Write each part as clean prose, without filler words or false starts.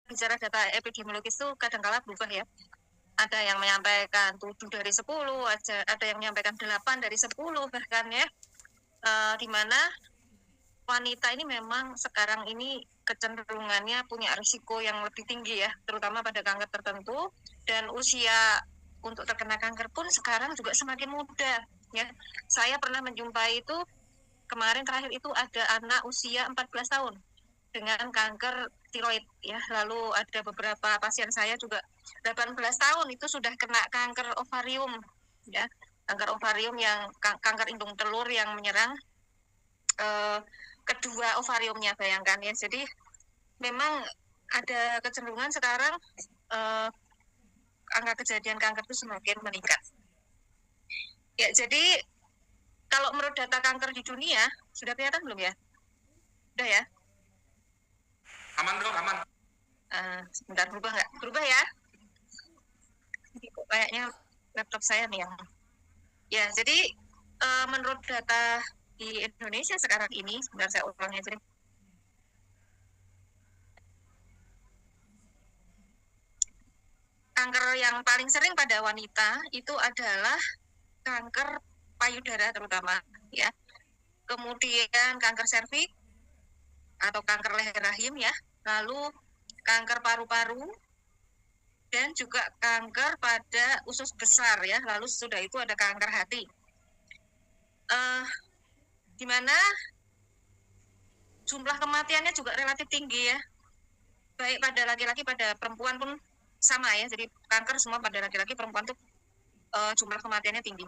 bicara data epidemiologis itu kadang-kala berubah ya. Ada yang menyampaikan 7 dari 10, ada yang menyampaikan 8 dari 10 bahkan ya. Di mana wanita ini memang sekarang ini kecenderungannya punya risiko yang lebih tinggi ya, terutama pada kanker tertentu, dan usia untuk terkena kanker pun sekarang juga semakin muda ya. Saya pernah menjumpai itu kemarin terakhir itu ada anak usia 14 tahun dengan kanker tiroid ya. Lalu ada beberapa pasien saya juga 18 tahun itu sudah kena kanker ovarium ya. Kanker ovarium yang kanker indung telur yang menyerang kedua ovariumnya, bayangkan ya. Jadi memang ada kecenderungan sekarang angka kejadian kanker itu semakin meningkat. Ya, jadi kalau menurut data kanker di dunia sudah kelihatan belum ya? Sudah ya? Aman dong, aman. Sebentar, berubah nggak? Berubah ya? Kayaknya laptop saya nih yang ya. Jadi menurut data di Indonesia sekarang ini, sebentar saya ulangnya jadi kanker yang paling sering pada wanita itu adalah kanker payudara terutama ya. Kemudian kanker serviks atau kanker leher rahim ya. Lalu kanker paru-paru dan juga kanker pada usus besar ya. Lalu sudah itu ada kanker hati. Di mana jumlah kematiannya juga relatif tinggi ya. Baik pada laki-laki, pada perempuan pun sama ya. Jadi kanker semua pada laki-laki, perempuan tuh jumlah kematiannya tinggi.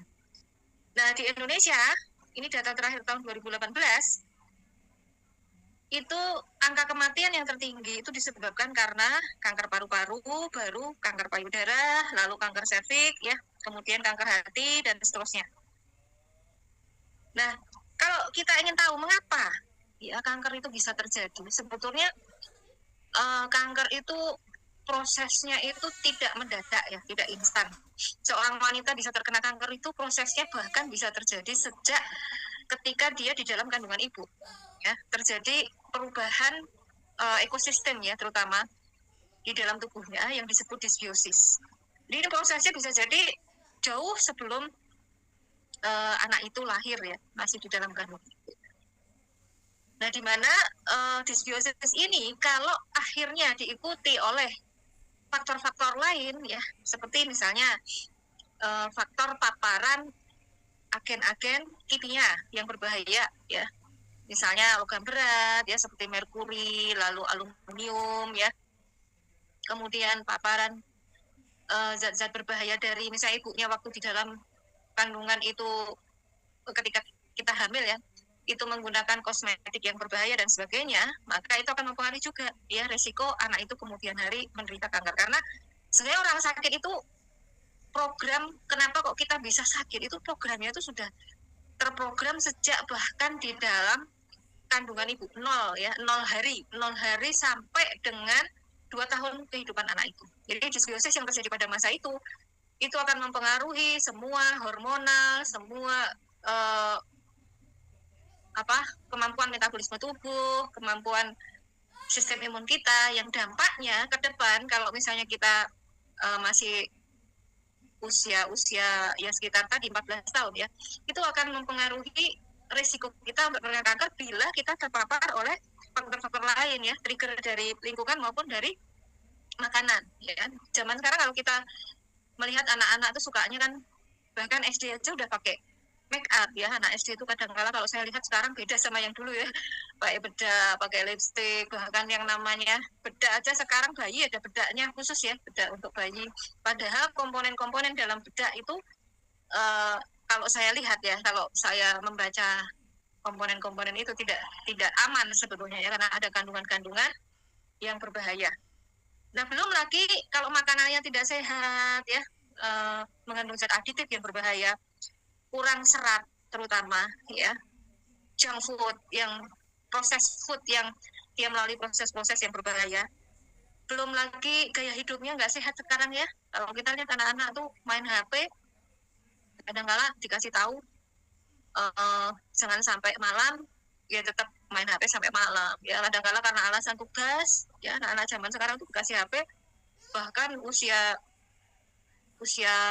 Nah, di Indonesia, ini data terakhir tahun 2018, itu angka kematian yang tertinggi itu disebabkan karena kanker paru-paru, baru kanker payudara, lalu kanker serviks ya, kemudian kanker hati dan seterusnya. Nah, kalau kita ingin tahu mengapa ya kanker itu bisa terjadi, sebetulnya kanker itu prosesnya itu tidak mendadak ya, tidak instan. Seorang wanita bisa terkena kanker itu prosesnya bahkan bisa terjadi sejak ketika dia di dalam kandungan ibu. Ya, terjadi perubahan ekosistem ya, terutama di dalam tubuhnya yang disebut disbiosis. Jadi prosesnya bisa jadi jauh sebelum anak itu lahir ya, masih di dalam kandungan. Nah, di mana disbiosis ini kalau akhirnya diikuti oleh faktor-faktor lain ya, seperti misalnya faktor paparan agen-agen kimia yang berbahaya ya, misalnya logam berat ya seperti merkuri, lalu aluminium ya, kemudian paparan zat-zat berbahaya dari misalnya ibunya waktu di dalam kandungan itu ketika kita hamil ya, itu menggunakan kosmetik yang berbahaya dan sebagainya, maka itu akan mempengaruhi juga ya resiko anak itu kemudian hari menderita kanker. Karena sebenarnya orang sakit itu program, kenapa kok kita bisa sakit, itu programnya itu sudah terprogram sejak bahkan di dalam kandungan ibu, 0 ya, 0 hari sampai dengan 2 tahun kehidupan anak itu. Jadi disbiosis yang terjadi pada masa itu akan mempengaruhi semua hormonal, semua kemampuan metabolisme tubuh, kemampuan sistem imun kita, yang dampaknya ke depan kalau misalnya kita masih usia ya sekitar tadi 14 tahun ya, itu akan mempengaruhi risiko kita untuk terkena kanker bila kita terpapar oleh faktor-faktor lain ya, trigger dari lingkungan maupun dari makanan ya kan. Zaman sekarang kalau kita melihat anak-anak itu sukanya kan, bahkan SD aja udah pakai make up ya. Anak SD itu kadang-kala kalau saya lihat sekarang beda sama yang dulu ya, pakai bedak, pakai lipstick, bahkan yang namanya bedak aja sekarang bayi ada bedaknya khusus ya, bedak untuk bayi. Padahal komponen-komponen dalam bedak itu kalau saya lihat ya, kalau saya membaca komponen-komponen itu tidak aman sebetulnya ya, karena ada kandungan-kandungan yang berbahaya. Nah, belum lagi kalau makanannya tidak sehat ya, mengandung zat aditif yang berbahaya, kurang serat terutama ya, junk food yang proses food yang dia melalui proses-proses yang berbahaya. Belum lagi gaya hidupnya nggak sehat sekarang ya. Kalau kita lihat anak-anak tuh main HP, kadang-kala dikasih tahu jangan sampai malam ya tetap main HP sampai malam. Ya kadang-kala karena alasan tugas, ya anak-anak zaman sekarang tuh dikasih HP bahkan usia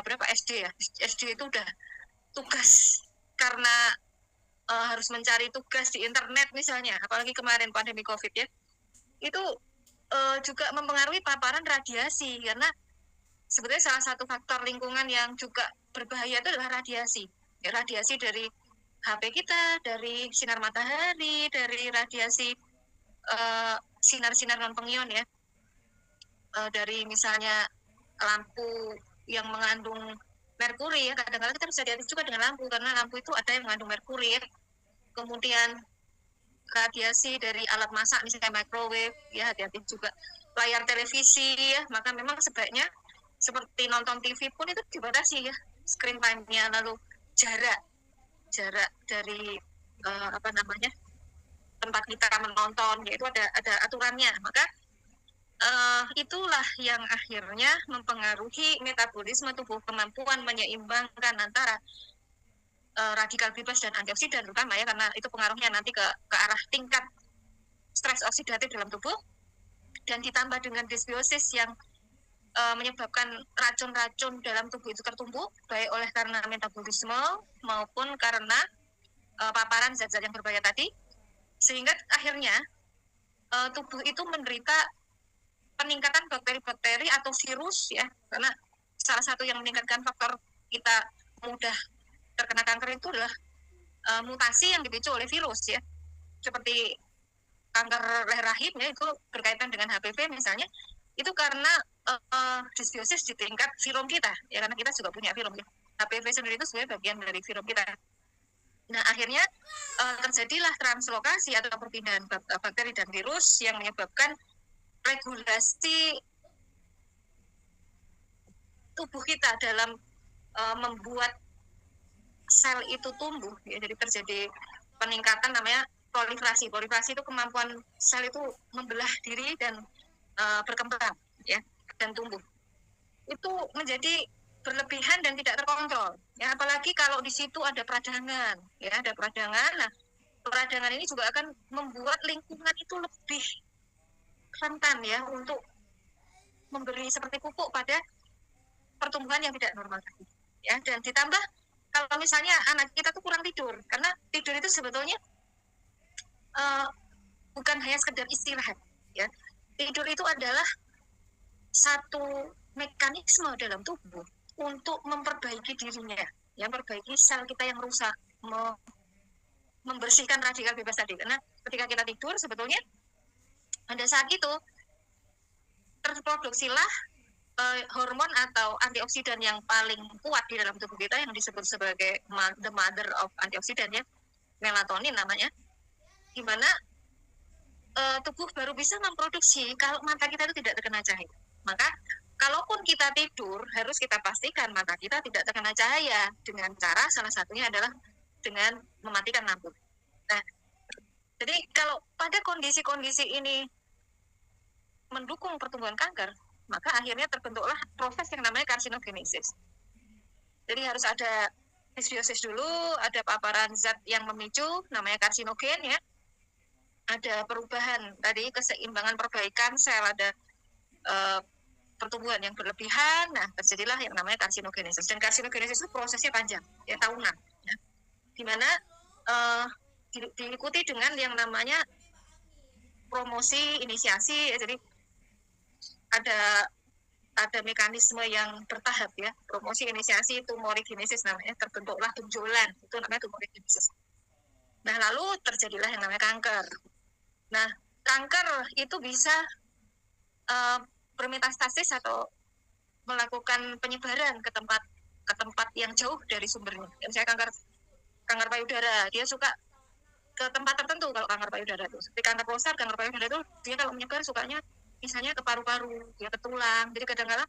berapa SD ya? SD itu udah tugas karena harus mencari tugas di internet misalnya, apalagi kemarin pandemi COVID ya. Itu juga mempengaruhi paparan radiasi karena sebetulnya salah satu faktor lingkungan yang juga berbahaya itu adalah radiasi. Ya, radiasi dari HP kita, dari sinar matahari, dari radiasi sinar-sinar non pengion ya, dari misalnya lampu yang mengandung merkuri ya, kadang-kadang kita bisa hati-hati juga dengan lampu karena lampu itu ada yang mengandung merkuri ya. Kemudian radiasi dari alat masak misalnya microwave ya, hati-hati juga. Layar televisi ya, maka memang sebaiknya seperti nonton TV pun itu dibatasi ya screen time-nya, lalu jarak dari tempat kita menonton, yaitu ada aturannya. Maka itulah yang akhirnya mempengaruhi metabolisme tubuh, kemampuan menyeimbangkan antara radikal bebas dan antioksidan terutama ya, karena itu pengaruhnya nanti ke arah tingkat stres oksidatif dalam tubuh, dan ditambah dengan disbiosis yang menyebabkan racun-racun dalam tubuh itu tertumpuk, baik oleh karena metabolisme maupun karena paparan zat-zat yang berbahaya tadi, sehingga akhirnya tubuh itu menderita peningkatan bakteri-bakteri atau virus ya, karena salah satu yang meningkatkan faktor kita mudah terkena kanker itu adalah mutasi yang dipicu oleh virus ya, seperti kanker leher rahim ya, itu berkaitan dengan HPV misalnya, itu karena disbiosis di tingkat virum kita ya, karena kita juga punya virum ya. HPV sendiri itu sebenarnya bagian dari virum kita. Nah akhirnya terjadilah translokasi atau perpindahan bakteri dan virus yang menyebabkan regulasi tubuh kita dalam membuat sel itu tumbuh ya, jadi terjadi peningkatan namanya proliferasi. Proliferasi itu kemampuan sel itu membelah diri dan berkembang ya dan tumbuh. Itu menjadi berlebihan dan tidak terkontrol ya, apalagi kalau di situ ada peradangan ya, ada peradangan. Nah peradangan ini juga akan membuat lingkungan itu lebih rentan ya untuk memberi seperti pupuk pada pertumbuhan yang tidak normal tadi ya. Dan ditambah kalau misalnya anak kita tuh kurang tidur, karena tidur itu sebetulnya bukan hanya sekedar istirahat ya. Tidur itu adalah satu mekanisme dalam tubuh untuk memperbaiki dirinya ya, memperbaiki sel kita yang rusak, membersihkan radikal bebas tadi. Karena ketika kita tidur sebetulnya pada saat itu terproduksilah hormon atau antioksidan yang paling kuat di dalam tubuh kita yang disebut sebagai the mother of antioksidan ya, melatonin namanya, di mana tubuh baru bisa memproduksi kalau mata kita itu tidak terkena cahaya. Maka kalaupun kita tidur, harus kita pastikan mata kita tidak terkena cahaya dengan cara salah satunya adalah dengan mematikan lampu. Nah, jadi kalau pada kondisi-kondisi ini mendukung pertumbuhan kanker, maka akhirnya terbentuklah proses yang namanya karsinogenesis. Jadi harus ada disbiosis dulu, ada paparan zat yang memicu namanya karsinogen ya, ada perubahan tadi, keseimbangan perbaikan sel, ada pertumbuhan yang berlebihan. Nah terjadilah yang namanya karsinogenesis, dan karsinogenesis itu prosesnya panjang ya, tahunan ya, dimana diikuti dengan yang namanya promosi inisiasi ya. Jadi ada mekanisme yang bertahap ya, promosi inisiasi tumorigenesis namanya, terbentuklah benjolan, itu namanya tumorigenesis. Nah lalu terjadilah yang namanya kanker. Nah kanker itu bisa bermetastasis atau melakukan penyebaran ke tempat yang jauh dari sumbernya. Misalnya kanker payudara, dia suka ke tempat tertentu kalau kanker payudara itu. Seperti kanker prostat, kanker payudara itu dia kalau menyebar sukanya misalnya ke paru-paru, ya ke tulang. Jadi kadang-kadang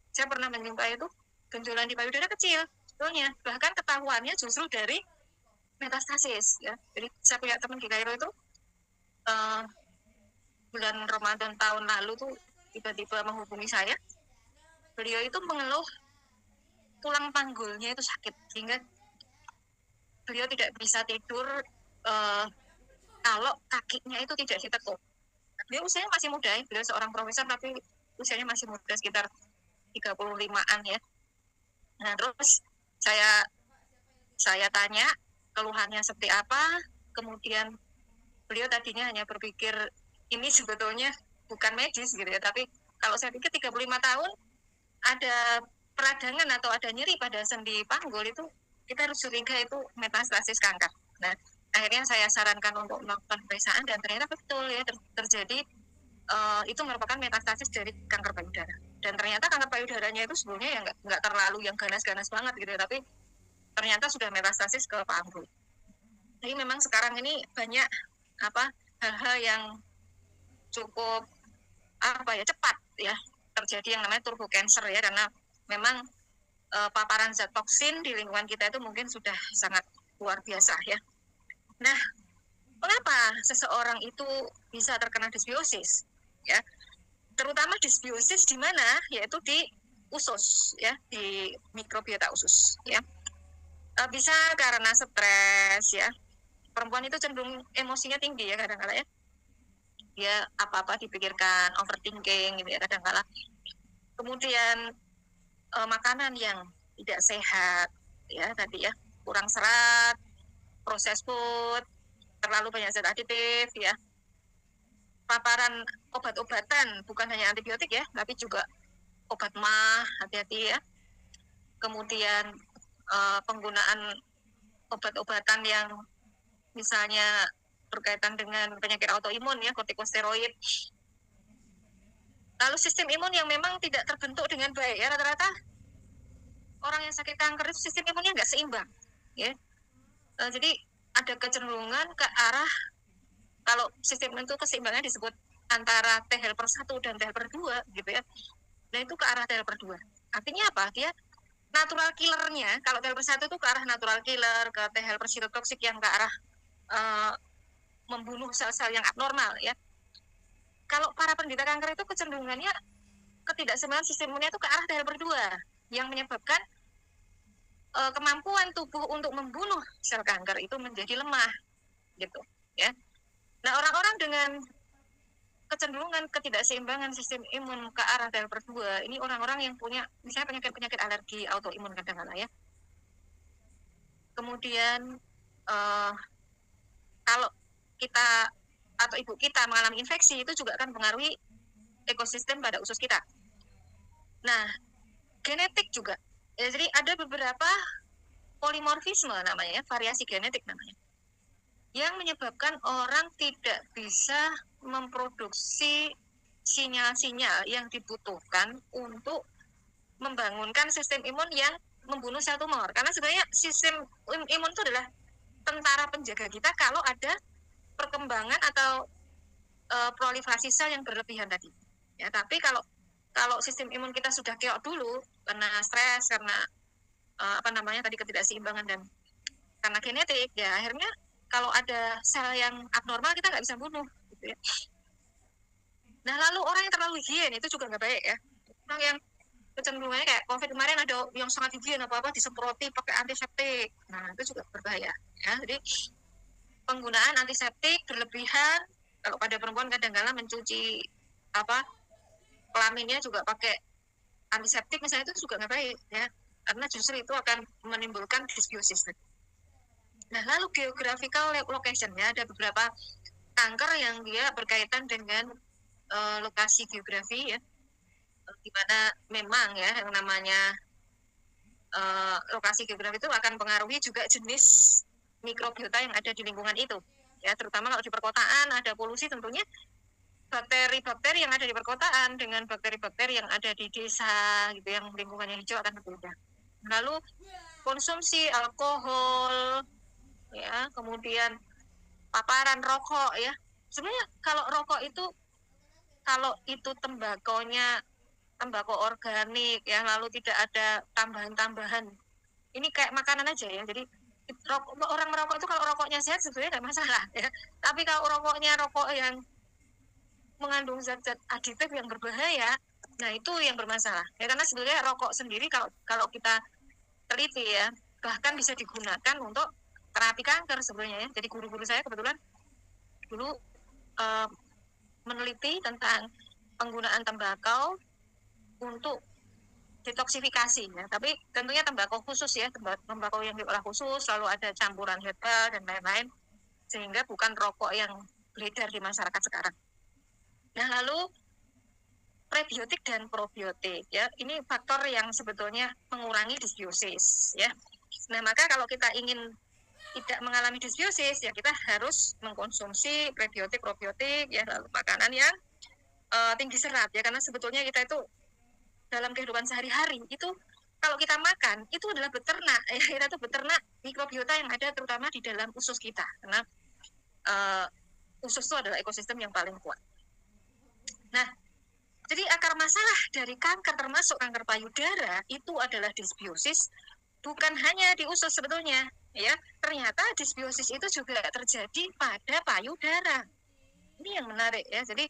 saya pernah menjumpai itu benjolan di payudara kecil sebetulnya, bahkan ketahuannya justru dari metastasis ya. Jadi saya punya teman di Kairo itu bulan Ramadan tahun lalu tuh tiba-tiba menghubungi saya. Beliau itu mengeluh tulang panggulnya itu sakit sehingga beliau tidak bisa tidur kalau kakinya itu tidak ditekuk. Beliau usianya masih muda, beliau seorang profesor tapi usianya masih muda sekitar 35-an ya. Nah terus saya tanya keluhannya seperti apa, kemudian beliau tadinya hanya berpikir ini sebetulnya bukan medis gitu ya, tapi kalau saya pikir 35 tahun ada peradangan atau ada nyeri pada sendi panggul itu kita harus curiga itu metastasis kanker. Nah akhirnya saya sarankan untuk melakukan pemeriksaan dan ternyata betul ya terjadi itu merupakan metastasis dari kanker payudara. Dan ternyata kanker payudaranya itu sebelumnya ya nggak terlalu yang ganas-ganas banget gitu ya, tapi ternyata sudah metastasis ke panggul. Jadi memang sekarang ini banyak hal-hal yang cukup cepat ya terjadi yang namanya turbo cancer ya, karena memang paparan zat toksin di lingkungan kita itu mungkin sudah sangat luar biasa ya. Nah, mengapa seseorang itu bisa terkena dysbiosis ya? Terutama dysbiosis di mana? Yaitu di usus ya, di mikrobiota usus ya. Bisa karena stres ya. Perempuan itu cenderung emosinya tinggi ya kadang-kadang ya. Dia apa-apa dipikirkan, overthinking gitu ya kadang-kadang. Kemudian makanan yang tidak sehat ya tadi ya, kurang serat, proses food, terlalu banyak zat aditif ya. Paparan obat-obatan bukan hanya antibiotik ya, tapi juga obat mah, hati-hati ya. Kemudian penggunaan obat-obatan yang misalnya berkaitan dengan penyakit autoimun ya, kortikosteroid. Lalu sistem imun yang memang tidak terbentuk dengan baik ya, rata-rata orang yang sakit kanker itu sistem imunnya nggak seimbang ya. Jadi ada kecenderungan ke arah, kalau sistem imun itu keseimbangan disebut antara T helper 1 dan T helper 2 gitu ya. Nah itu ke arah T helper 2. Artinya apa? Dia natural killernya, kalau T helper 1 itu ke arah natural killer, ke T helper sitotoksik yang ke arah membunuh sel-sel yang abnormal ya. Kalau para penderita kanker itu kecenderungannya ketidakseimbangan sistem imunnya itu ke arah T helper 2 yang menyebabkan kemampuan tubuh untuk membunuh sel kanker itu menjadi lemah gitu ya. Nah, orang-orang dengan kecenderungan ketidakseimbangan sistem imun ke arah T helper 2 ini orang-orang yang punya misalnya penyakit-penyakit alergi autoimun kadang-kadang ya. Kemudian kalau kita atau ibu kita mengalami infeksi itu juga akan mempengaruhi ekosistem pada usus kita. Nah, genetik juga. Ya, jadi ada beberapa polimorfisme namanya, variasi genetik namanya, yang menyebabkan orang tidak bisa memproduksi sinyal-sinyal yang dibutuhkan untuk membangunkan sistem imun yang membunuh sel tumor. Karena sebenarnya sistem imun itu adalah tentara penjaga kita kalau ada perkembangan atau proliferasi sel yang berlebihan tadi. Ya, tapi kalau sistem imun kita sudah keok dulu karena stres, karena tadi ketidakseimbangan dan karena genetik, ya akhirnya kalau ada sel yang abnormal kita nggak bisa bunuh gitu ya. Nah lalu orang yang terlalu higien itu juga nggak baik ya. Orang yang kecenderungannya kayak COVID kemarin ada yang sangat higien apa-apa disemproti pakai antiseptik, nah itu juga berbahaya ya. Jadi penggunaan antiseptik berlebihan, kalau pada perempuan kadang-kadang mencuci kelaminnya juga pakai antiseptik misalnya, itu juga nggak baik ya, karena justru itu akan menimbulkan dysbiosis. Nah lalu geographical location-nya, ada beberapa kanker yang dia berkaitan dengan lokasi geografi ya, di mana memang ya yang namanya lokasi geografi itu akan mempengaruhi juga jenis mikrobiota yang ada di lingkungan itu ya, terutama kalau di perkotaan ada polusi, tentunya bakteri-bakteri yang ada di perkotaan dengan bakteri-bakteri yang ada di desa gitu yang lingkungannya hijau akan berbeda. Lalu konsumsi alkohol ya, kemudian paparan rokok ya. Sebenarnya kalau rokok itu, kalau itu tembakau organik ya, lalu tidak ada tambahan-tambahan, ini kayak makanan aja ya. Jadi orang merokok itu kalau rokoknya sehat sebenarnya nggak masalah ya, tapi kalau rokoknya rokok yang mengandung zat-zat aditif yang berbahaya, nah itu yang bermasalah ya. Karena sebenarnya rokok sendiri kalau kita teliti ya, bahkan bisa digunakan untuk terapi kanker sebenarnya ya. Jadi guru-guru saya kebetulan dulu meneliti tentang penggunaan tembakau untuk detoksifikasi ya, tapi tentunya tembakau khusus ya, tembakau yang diolah khusus, lalu ada campuran herbal dan lain-lain, sehingga bukan rokok yang beredar di masyarakat sekarang. Nah, lalu prebiotik dan probiotik ya, ini faktor yang sebetulnya mengurangi disbiosis ya. Nah, maka kalau kita ingin tidak mengalami disbiosis ya, kita harus mengkonsumsi prebiotik probiotik ya, lalu makanan yang tinggi serat ya, karena sebetulnya kita itu dalam kehidupan sehari-hari itu kalau kita makan itu adalah beternak ya, kita itu beternak mikrobiota yang ada terutama di dalam usus kita, karena usus itu adalah ekosistem yang paling kuat. Nah, jadi akar masalah dari kanker termasuk kanker payudara itu adalah disbiosis, bukan hanya di usus sebetulnya ya, ternyata disbiosis itu juga terjadi pada payudara. Ini yang menarik ya, jadi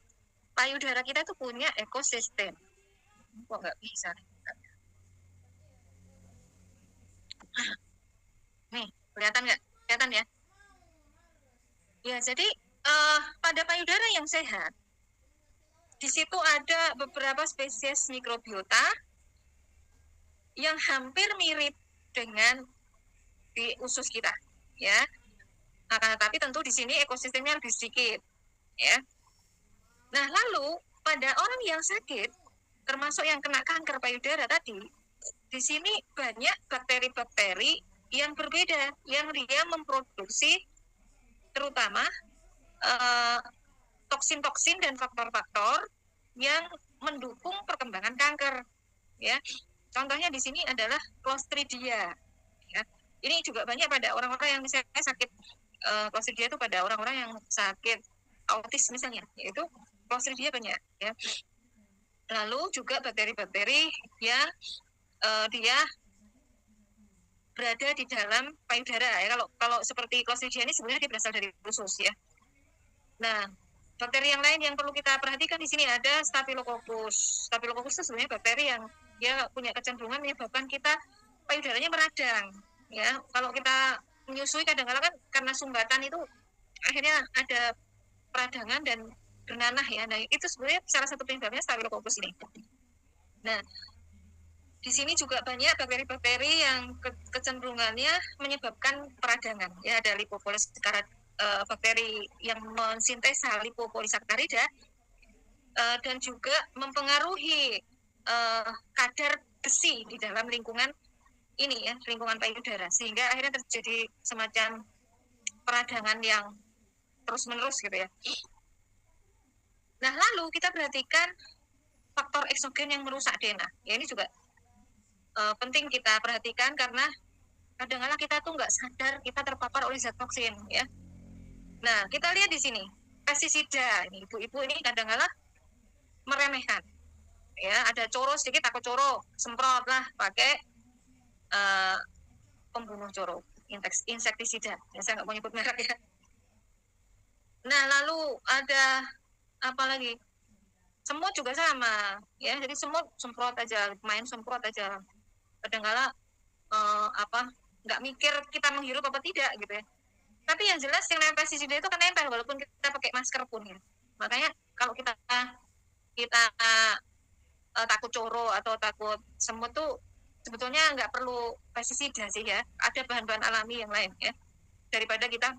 payudara kita itu punya ekosistem. Kok nggak bisa? Nih, kelihatan nggak? Kelihatan ya? Ya, jadi pada payudara yang sehat, di situ ada beberapa spesies mikrobiota yang hampir mirip dengan di usus kita, ya. Nah, tapi tentu di sini ekosistemnya lebih sedikit, ya. Nah, lalu pada orang yang sakit, termasuk yang kena kanker payudara tadi, di sini banyak bakteri-bakteri yang berbeda, yang dia memproduksi terutama toksin-toksin dan faktor-faktor yang mendukung perkembangan kanker. Ya, contohnya di sini adalah Clostridia. Ya, ini juga banyak pada orang-orang yang misalnya sakit Clostridia itu pada orang-orang yang sakit autis misalnya, yaitu Clostridia banyak. Ya. Lalu juga bakteri-bakteri yang dia berada di dalam payudara ya. Kalau seperti Clostridia ini sebenarnya dia berasal dari usus ya. Nah, bakteri yang lain yang perlu kita perhatikan di sini ada Staphylococcus. Staphylococcus itu sebenarnya bakteri yang dia punya kecenderungan menyebabkan kita payudaranya meradang. Ya, kalau kita menyusui kadang-kadang kan karena sumbatan itu akhirnya ada peradangan dan bernanah ya. Nah, itu sebenarnya salah satu penyebabnya Staphylococcus ini. Nah, di sini juga banyak bakteri-bakteri yang kecenderungannya menyebabkan peradangan. Ya, ada lipopolisaccharid, bakteri yang mensintesa lipopolisakarida dan juga mempengaruhi kadar besi di dalam lingkungan ini ya, lingkungan payudara, sehingga akhirnya terjadi semacam peradangan yang terus-menerus gitu ya. Nah, lalu kita perhatikan faktor eksogen yang merusak DNA. Ya, ini juga penting kita perhatikan karena kadang-kadang kita tuh nggak sadar kita terpapar oleh zat toksin ya. Nah, kita lihat di sini pestisida. Ini ibu-ibu ini kadang-kadang meremehkan. Ya, ada coro sedikit, takut coro, semprot lah pakai pembunuh coro, insektisida. Ya, saya nggak mau nyebut merek ya. Nah, lalu ada apa lagi? Semut juga sama, ya. Jadi semut semprot aja, main semprot aja. Kadang-kadang nggak mikir kita menghirup apa tidak gitu ya. Tapi yang jelas yang nempel pestisida itu kan nempel walaupun kita pakai masker pun ya. Makanya kalau kita takut coro atau takut semut tuh sebetulnya nggak perlu pestisida sih ya. Ada bahan-bahan alami yang lain ya. Daripada kita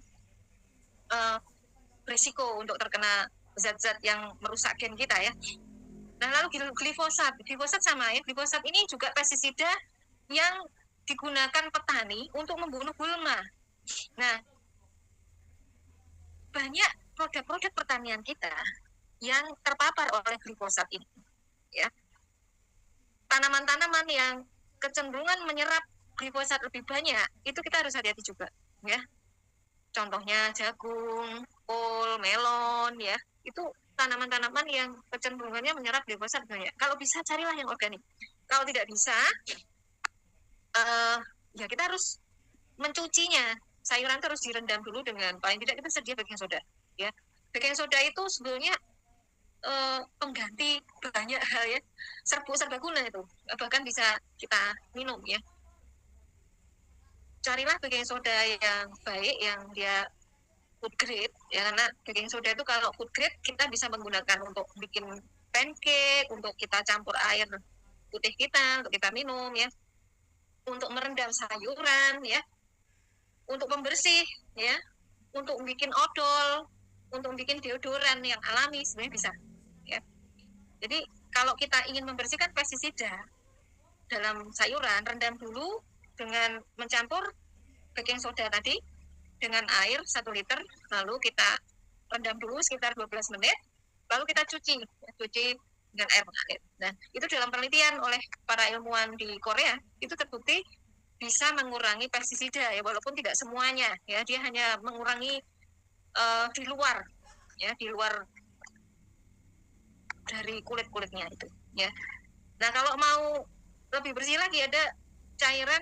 berisiko untuk terkena zat-zat yang merusak gen kita ya. Nah, lalu glifosat. Glifosat sama ya. Glifosat ini juga pestisida yang digunakan petani untuk membunuh gulma. Nah, banyak produk-produk pertanian kita yang terpapar oleh glifosat ini. Ya. Tanaman-tanaman yang kecenderungan menyerap glifosat lebih banyak, itu kita harus hati-hati juga. Ya. Contohnya jagung, kol, melon, ya. Itu tanaman-tanaman yang kecenderungannya menyerap glifosat banyak. Kalau bisa carilah yang organik. Kalau tidak bisa, ya kita harus mencucinya. Sayuran terus direndam dulu dengan paling tidak kita sedia baking soda. Ya, baking soda itu sebetulnya pengganti banyak hal ya, serbaguna itu, bahkan bisa kita minum ya. Carilah baking soda yang baik, yang dia food grade ya, karena baking soda itu kalau food grade kita bisa menggunakan untuk bikin pancake, untuk kita campur air putih kita untuk kita minum ya, untuk merendam sayuran ya, untuk pembersih ya, untuk bikin odol, untuk bikin deodoran yang alami sebenarnya bisa ya. Jadi kalau kita ingin membersihkan pestisida dalam sayuran, rendam dulu dengan mencampur baking soda tadi dengan air 1 liter, lalu kita rendam dulu sekitar 12 menit, lalu kita cuci dengan air mengalir. Nah, itu dalam penelitian oleh para ilmuwan di Korea, itu terbukti bisa mengurangi pestisida ya, walaupun tidak semuanya ya, dia hanya mengurangi di luar ya, di luar dari kulit-kulitnya itu ya. Nah, kalau mau lebih bersih lagi ada cairan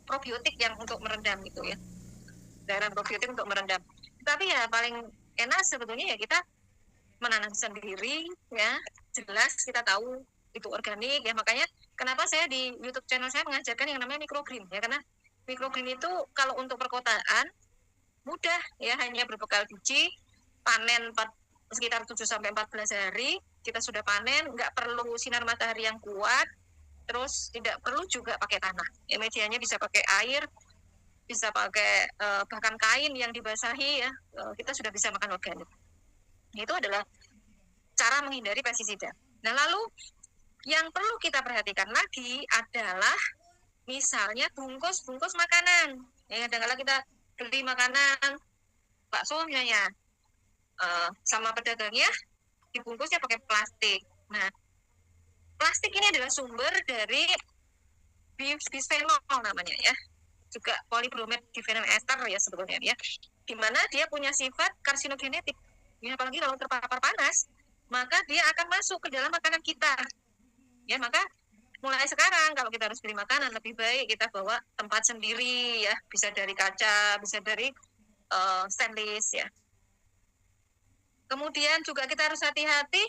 probiotik yang untuk merendam itu ya, cairan probiotik untuk merendam. Tapi ya paling enak sebetulnya ya kita menanam sendiri ya, jelas kita tahu itu organik ya, makanya kenapa saya di YouTube channel saya mengajarkan yang namanya microgreen ya, karena microgreen itu kalau untuk perkotaan mudah ya, hanya berbekal biji, panen sekitar 7-14 hari kita sudah panen, nggak perlu sinar matahari yang kuat, terus tidak perlu juga pakai tanah ya, medianya bisa pakai air, bisa pakai bahkan kain yang dibasahi ya, kita sudah bisa makan organik. Itu adalah cara menghindari pestisida. Nah, lalu yang perlu kita perhatikan lagi adalah misalnya bungkus makanan ya, kadang-kadang kita beli makanan bakso misalnya, sama pedagangnya dibungkusnya pakai plastik. Nah, plastik ini adalah sumber dari bisphenol namanya ya, juga polybromate diphenyl ester ya sebetulnya ya, di mana dia punya sifat karsinogenetik ya, apalagi kalau terpapar panas maka dia akan masuk ke dalam makanan kita ya. Maka mulai sekarang kalau kita harus beli makanan, lebih baik kita bawa tempat sendiri ya, bisa dari kaca, bisa dari stainless ya. Kemudian juga kita harus hati-hati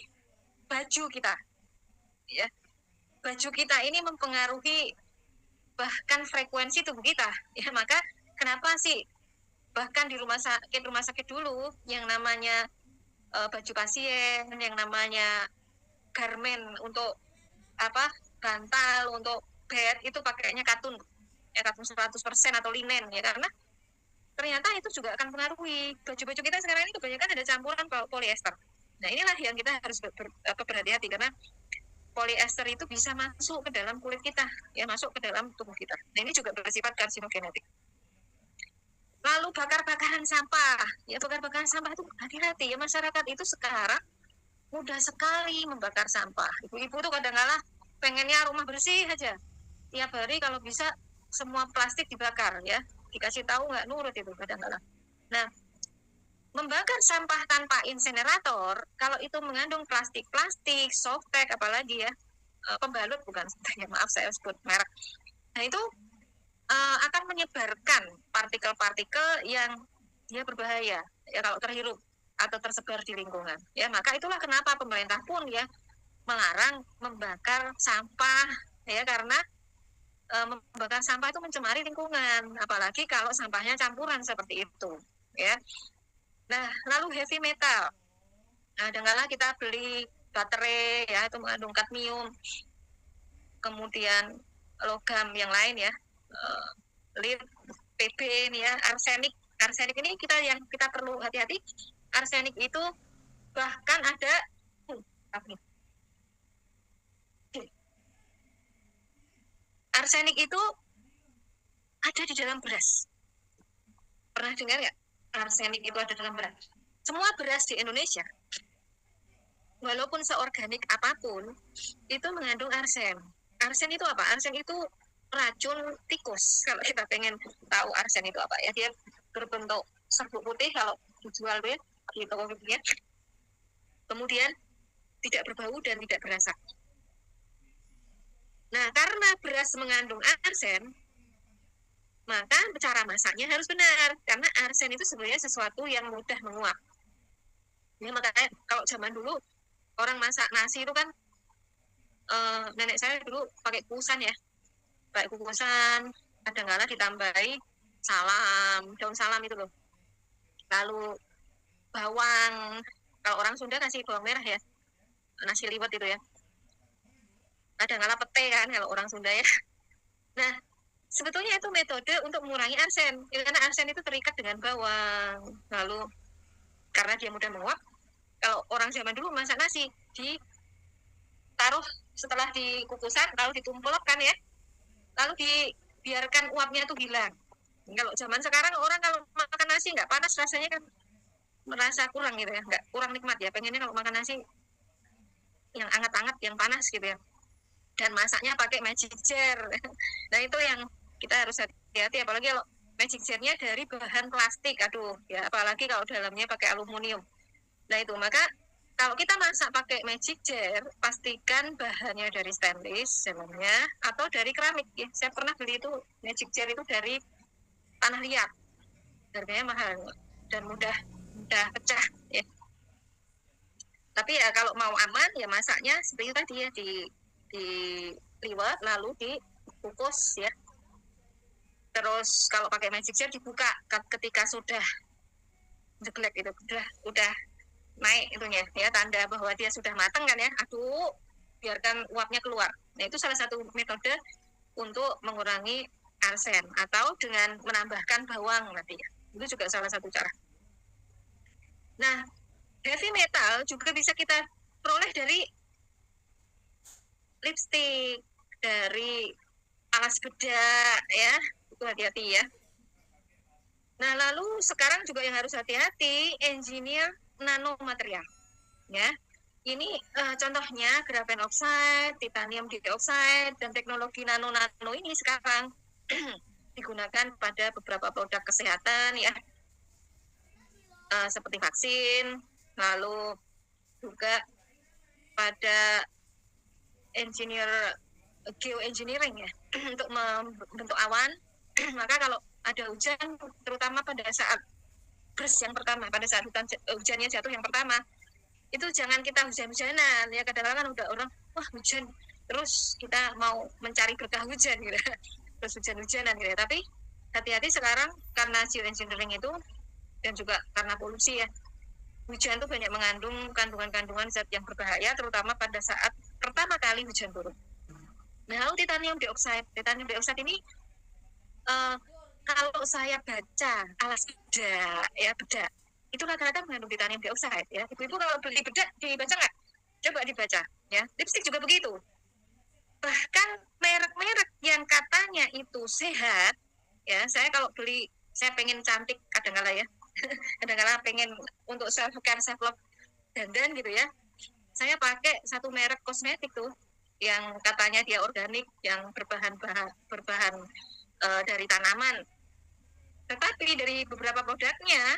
baju kita ya, baju kita ini mempengaruhi bahkan frekuensi tubuh kita ya. Maka kenapa sih bahkan di rumah sakit dulu yang namanya baju pasien, yang namanya garmen untuk apa, bantal, untuk bed itu pakainya katun ya, katun 100% atau linen ya, karena ternyata itu juga akan mempengaruhi baju-baju kita sekarang ini, kebanyakan ada campuran polyester. Nah, inilah yang kita harus berhati-hati, karena polyester itu bisa masuk ke dalam kulit kita ya, masuk ke dalam tubuh kita. Nah, ini juga bersifat karsinogenetik. Lalu bakar-bakaran sampah ya, bakar-bakaran sampah itu hati-hati ya, masyarakat itu sekarang mudah sekali membakar sampah. Ibu-ibu tuh kadang-kala pengennya rumah bersih aja, tiap hari kalau bisa semua plastik dibakar ya, dikasih tahu nggak nurut itu kadang-kala. Nah, membakar sampah tanpa insinerator, kalau itu mengandung plastik, softtek apalagi ya, pembalut bukan, maaf saya sebut merek. Nah, itu akan menyebarkan partikel-partikel yang dia berbahaya ya kalau terhirup atau tersebar di lingkungan ya. Maka itulah kenapa pemerintah pun ya melarang membakar sampah ya, karena membakar sampah itu mencemari lingkungan, apalagi kalau sampahnya campuran seperti itu ya. Nah, lalu heavy metal, nah kadang-kala kita beli baterai ya, itu mengandung kadmium, kemudian logam yang lain ya, lead, Pb ini ya, arsenik ini yang kita perlu hati-hati. Arsenik itu bahkan ada arsenik itu ada di dalam beras. Pernah dengar nggak arsenik itu ada dalam beras? Semua beras di Indonesia, walaupun seorganik apapun, itu mengandung arsen. Arsen itu apa? Arsen itu racun tikus. Kalau kita pengen tahu arsen itu apa ya, dia berbentuk serbuk putih kalau dijual di toko kimia. Kemudian tidak berbau dan tidak berasa. Nah, karena beras mengandung arsen, maka cara masaknya harus benar, karena arsen itu sebenarnya sesuatu yang mudah menguap. Ya, makanya kalau zaman dulu orang masak nasi itu kan, nenek saya dulu pakai kukusan ya, kadang-kadang ditambahi daun salam itu loh, lalu bawang, kalau orang Sunda kasih bawang merah ya, nasi liwet itu ya, ada ngalah pete kan kalau orang Sunda ya. Nah, sebetulnya itu metode untuk mengurangi arsen, karena arsen itu terikat dengan bawang. Lalu karena dia mudah menguap, kalau orang zaman dulu masak nasi ditaruh setelah dikukusan, lalu ditumpulkan ya, lalu dibiarkan uapnya itu hilang. Kalau zaman sekarang orang kalau makan nasi nggak panas rasanya kan merasa kurang gitu ya, nggak kurang nikmat ya. Pengennya kalau makan nasi yang anget-anget, yang panas gitu ya. Dan masaknya pakai magic jar. Nah itu yang kita harus hati-hati, apalagi kalau magic jar-nya dari bahan plastik, aduh ya, apalagi kalau dalamnya pakai aluminium. Nah itu, maka kalau kita masak pakai magic jar, pastikan bahannya dari stainless dalamnya atau dari keramik ya. Saya pernah beli itu magic jar itu dari tanah liat, harganya mahal dan mudah pecah ya. Tapi ya kalau mau aman ya masaknya seperti itu tadi ya, di liwet lalu dikukus ya. Terus kalau pakai magic jar dibuka ketika sudah jeglek itu, udah naik itunya ya, tanda bahwa dia sudah matang kan ya. Aduk, biarkan uapnya keluar. Nah itu salah satu metode untuk mengurangi arsen, atau dengan menambahkan bawang nanti ya. Itu juga salah satu cara. Nah, heavy metal juga bisa kita peroleh dari lipstick, dari alas bedak ya, itu hati-hati ya. Nah lalu sekarang juga yang harus hati-hati, engineer nanomaterial ya. Ini contohnya graphene oxide, titanium dioxide, dan teknologi nano-nano ini sekarang digunakan pada beberapa produk kesehatan ya, seperti vaksin, lalu juga pada geoengineering ya, untuk membentuk awan. Maka kalau ada hujan, terutama pada saat burst yang pertama, pada saat hujannya jatuh yang pertama, itu jangan kita hujan-hujanan ya. Kadang-kadang udah orang wah hujan, terus kita mau mencari berkah hujan gitu, terus hujan-hujanan gitu. Tapi hati-hati sekarang karena geoengineering itu, dan juga karena polusi ya, hujan itu banyak mengandung kandungan-kandungan zat yang berbahaya, terutama pada saat pertama kali hujan turun. Nah lalu titanium dioxide ini kalau saya baca alas bedak itu rata-rata mengandung titanium dioxide ya. Ibu-ibu kalau beli bedak dibaca nggak? Coba dibaca ya. Lipstik juga begitu. Bahkan merek-merek yang katanya itu sehat ya, saya kalau beli, saya pengen cantik kadang-kala ya, kadang-kala pengen untuk self care, self love, dandan gitu ya, saya pakai satu merek kosmetik tuh yang katanya dia organik, yang berbahan dari tanaman. Tetapi dari beberapa produknya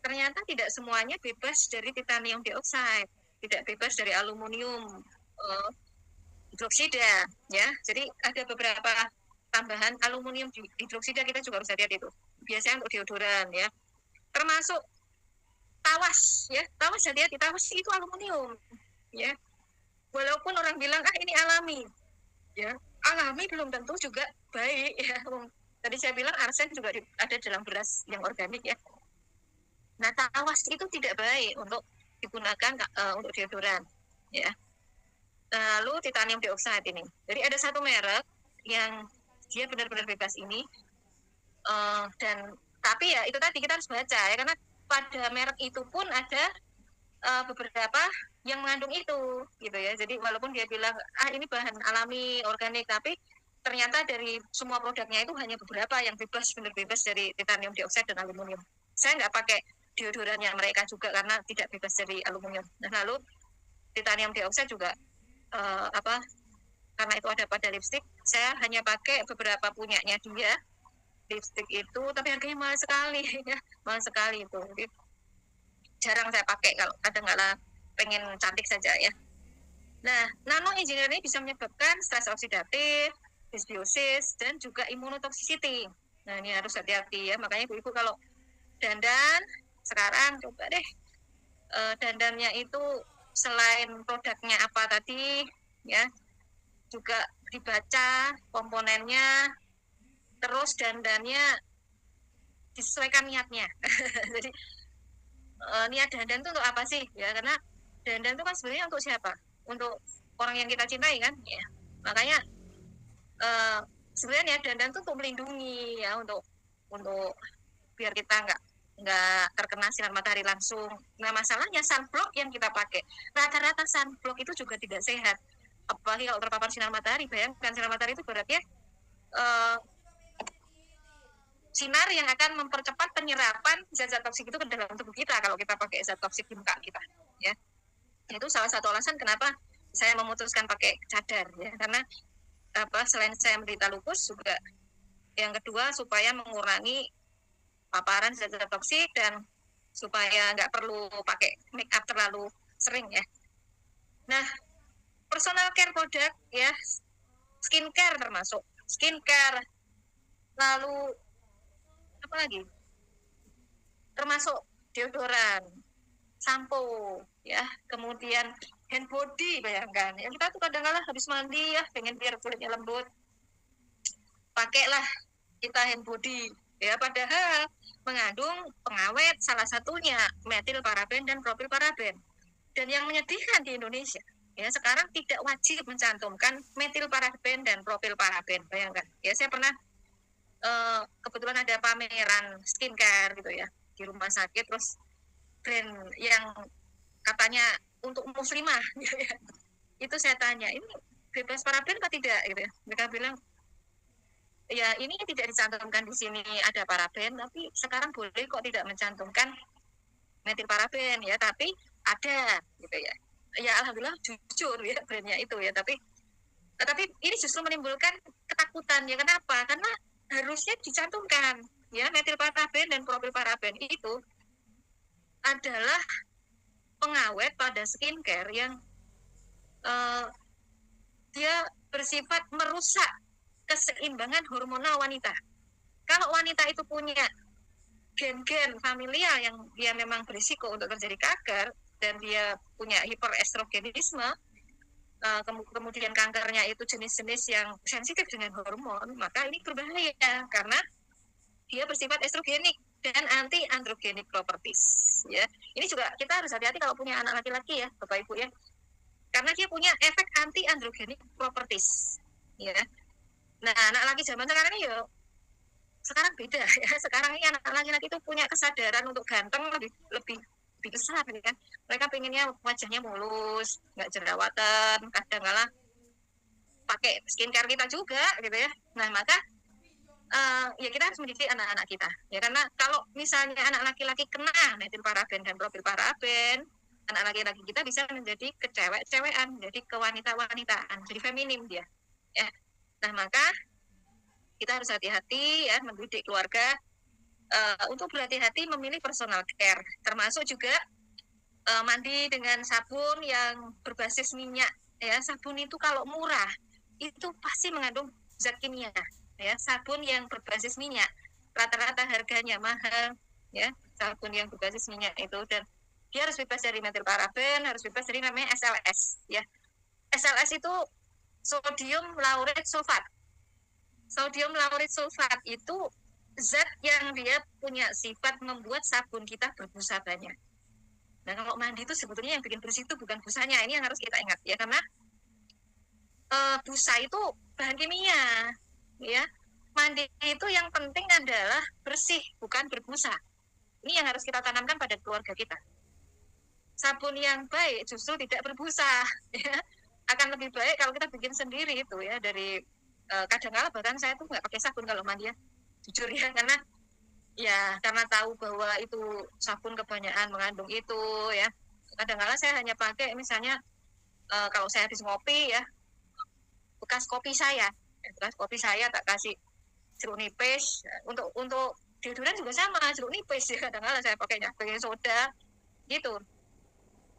ternyata tidak semuanya bebas dari titanium dioxide, tidak bebas dari aluminium hidroksida ya. Jadi ada beberapa tambahan aluminium hidroksida, kita juga harus hati-hati itu. Biasanya untuk deodoran ya. Termasuk tawas ya. Tawas hati-hati, tawas itu aluminium ya. Walaupun orang bilang ini alami ya. Alami belum tentu juga baik ya. Tadi saya bilang arsen juga ada dalam beras yang organik ya. Nah tawas itu tidak baik untuk digunakan untuk deodoran ya. Lalu titanium dioxide ini, jadi ada satu merek yang dia benar-benar bebas ini, dan tapi ya itu tadi kita harus baca ya, karena pada merek itu pun ada beberapa yang mengandung itu gitu ya. Jadi walaupun dia bilang ini bahan alami organik, tapi ternyata dari semua produknya itu hanya beberapa yang benar bebas dari titanium dioxide dan aluminium. Saya nggak pakai deodorannya mereka juga karena tidak bebas dari aluminium. Nah lalu titanium dioxide juga karena itu ada pada lipstick, saya hanya pakai beberapa punyanya dia lipstick itu, tapi harganya mahal sekali ya, mahal sekali itu. Jadi, jarang saya pakai kalau kadang-kala pengen cantik saja ya. Nah, nano engineering bisa menyebabkan stres oksidatif, dysbiosis, dan juga immunotoxicity. Nah, ini harus hati-hati ya. Makanya ibu-ibu kalau dandan sekarang coba deh dandannya itu selain produknya apa tadi ya, juga dibaca komponennya, terus dandannya disesuaikan niatnya. Jadi niat dandan itu untuk apa sih ya, karena dandan itu kan sebenarnya untuk siapa, untuk orang yang kita cintai kan ya. Makanya sebenarnya niat dandan itu untuk melindungi ya, untuk biar kita nggak terkena sinar matahari langsung. Nah masalahnya sunblock yang kita pakai, rata-rata sunblock itu juga tidak sehat, apalagi kalau terpapar sinar matahari. Bayangkan sinar matahari itu berarti sinar yang akan mempercepat penyerapan zat-zat toksik itu ke dalam tubuh kita kalau kita pakai zat toksik di muka kita ya. Itu salah satu alasan kenapa saya memutuskan pakai cadar ya, karena selain saya menderita lupus juga, yang kedua supaya mengurangi paparan zat-zat toksik dan supaya nggak perlu pakai make up terlalu sering ya. Nah, personal care product ya, skincare termasuk skincare, lalu apa lagi? Termasuk deodoran, sampo ya, kemudian hand body. Bayangkan ya, kita tuh kadang-kadang habis mandi ya pengen biar kulitnya lembut, pakailah kita hand body ya, padahal mengandung pengawet, salah satunya metil paraben dan propil paraben. Dan yang menyedihkan di Indonesia ya, sekarang tidak wajib mencantumkan metil paraben dan propil paraben. Bayangkan ya, saya pernah kebetulan ada pameran skincare gitu ya di rumah sakit, terus brand yang katanya untuk muslimah gitu ya, itu saya tanya, ini bebas paraben apa tidak gitu ya. Mereka bilang ya ini tidak dicantumkan di sini ada paraben, tapi sekarang boleh kok tidak mencantumkan metil paraben ya, tapi ada gitu ya. Ya alhamdulillah jujur ya brandnya itu ya, tapi ini justru menimbulkan ketakutan ya. Kenapa? Karena harusnya dicantumkan ya, metil paraben dan propil paraben itu adalah pengawet pada skincare yang dia bersifat merusak keseimbangan hormonal wanita. Kalau wanita itu punya gen-gen familial yang dia memang berisiko untuk terjadi kanker dan dia punya hiperestrogenisme, kemudian kankernya itu jenis-jenis yang sensitif dengan hormon, maka ini berbahaya karena dia bersifat estrogenik dan anti androgenik properties ya. Ini juga kita harus hati-hati kalau punya anak laki-laki ya Bapak Ibu ya, karena dia punya efek anti androgenik properties ya. Nah anak laki zaman sekarang ini ya sekarang beda ya. Sekarang ini anak laki-laki itu punya kesadaran untuk ganteng lebih besar gitu kan. Mereka pengennya wajahnya mulus, nggak jerawatan, kadang-kala pakai skincare kita juga gitu ya. Nah maka ya kita harus mendidik anak-anak kita ya, karena kalau misalnya anak laki-laki kena metil paraben dan propil paraben, anak laki-laki kita bisa menjadi kecewek-cewekan, menjadi kewanita-wanitaan, jadi feminim dia ya. Nah maka kita harus hati-hati ya mendidik keluarga untuk berhati-hati memilih personal care, termasuk juga mandi dengan sabun yang berbasis minyak ya. Sabun itu kalau murah itu pasti mengandung zat kimia ya. Sabun yang berbasis minyak rata-rata harganya mahal ya, sabun yang berbasis minyak itu, dan dia harus bebas dari metil paraben, harus bebas dari namanya SLS ya. SLS itu sodium lauret sulfat. Sodium lauret sulfat itu zat yang dia punya sifat membuat sabun kita berbusa banyak. Nah kalau mandi itu sebetulnya yang bikin bersih itu bukan busanya, ini yang harus kita ingat ya, karena busa itu bahan kimia ya. Mandi itu yang penting adalah bersih, bukan berbusa. Ini yang harus kita tanamkan pada keluarga kita. Sabun yang baik justru tidak berbusa ya. Akan lebih baik kalau kita bikin sendiri itu ya, dari kadang-kala bahkan saya tuh nggak pakai sabun kalau mandi ya, jujur ya, karena tahu bahwa itu sabun kebanyakan mengandung itu ya. Kadang-kala saya hanya pakai misalnya kalau saya habis ngopi ya, bekas kopi saya tak kasih jeruk nipis. Untuk deodoran juga sama, jeruk nipis ya, kadang-kadang saya pakainya baking soda gitu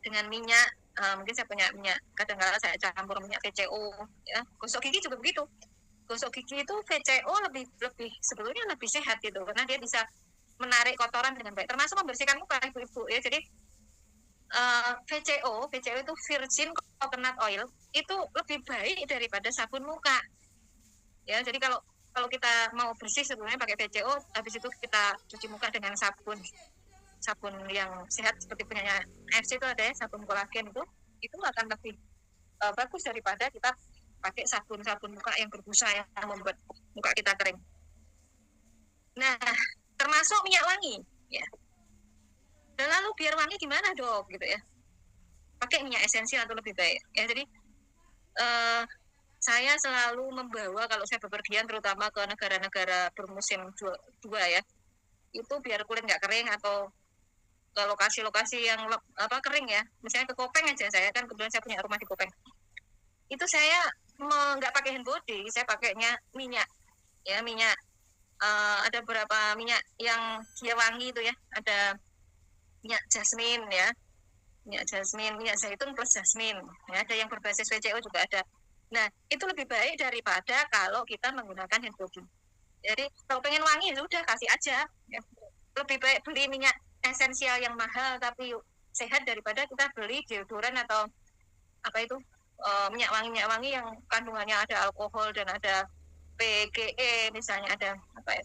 dengan minyak. Mungkin saya punya minyak, kadang-kadang saya campur minyak VCO ya. Gosok gigi juga begitu, gosok gigi itu VCO sebetulnya lebih sehat gitu, karena dia bisa menarik kotoran dengan baik, termasuk membersihkan muka ibu-ibu ya. Jadi VCO itu virgin coconut oil, itu lebih baik daripada sabun muka ya. Jadi kalau kita mau bersih sebenarnya pakai VCO, habis itu kita cuci muka dengan sabun sabun yang sehat seperti punyanya AFC itu ada ya, sabun kolagen itu akan lebih bagus daripada kita pakai sabun muka yang berbusa yang membuat muka kita kering. Nah, termasuk minyak wangi ya. Dan lalu biar wangi gimana dok gitu ya? Pakai minyak esensial atau lebih baik ya. Jadi saya selalu membawa kalau saya bepergian terutama ke negara-negara bermusim dua ya, itu biar kulit nggak kering atau ke lokasi-lokasi yang kering ya, misalnya ke Kopeng aja, saya kan kebetulan saya punya rumah di Kopeng, itu saya nggak pakai hand body, saya pakainya minyak ya, minyak ada beberapa minyak yang dia wangi itu ya, ada minyak jasmine ya, minyak zaitun plus jasmine ya, ada yang berbasis WCO juga ada. Nah itu lebih baik daripada kalau kita menggunakan hand body. Jadi kalau pengen wangi sudah kasih aja ya. Lebih baik beli minyak esensial yang mahal tapi sehat daripada kita beli deodoran atau apa itu minyak wangi yang kandungannya ada alkohol dan ada PGE, misalnya ada apa ya,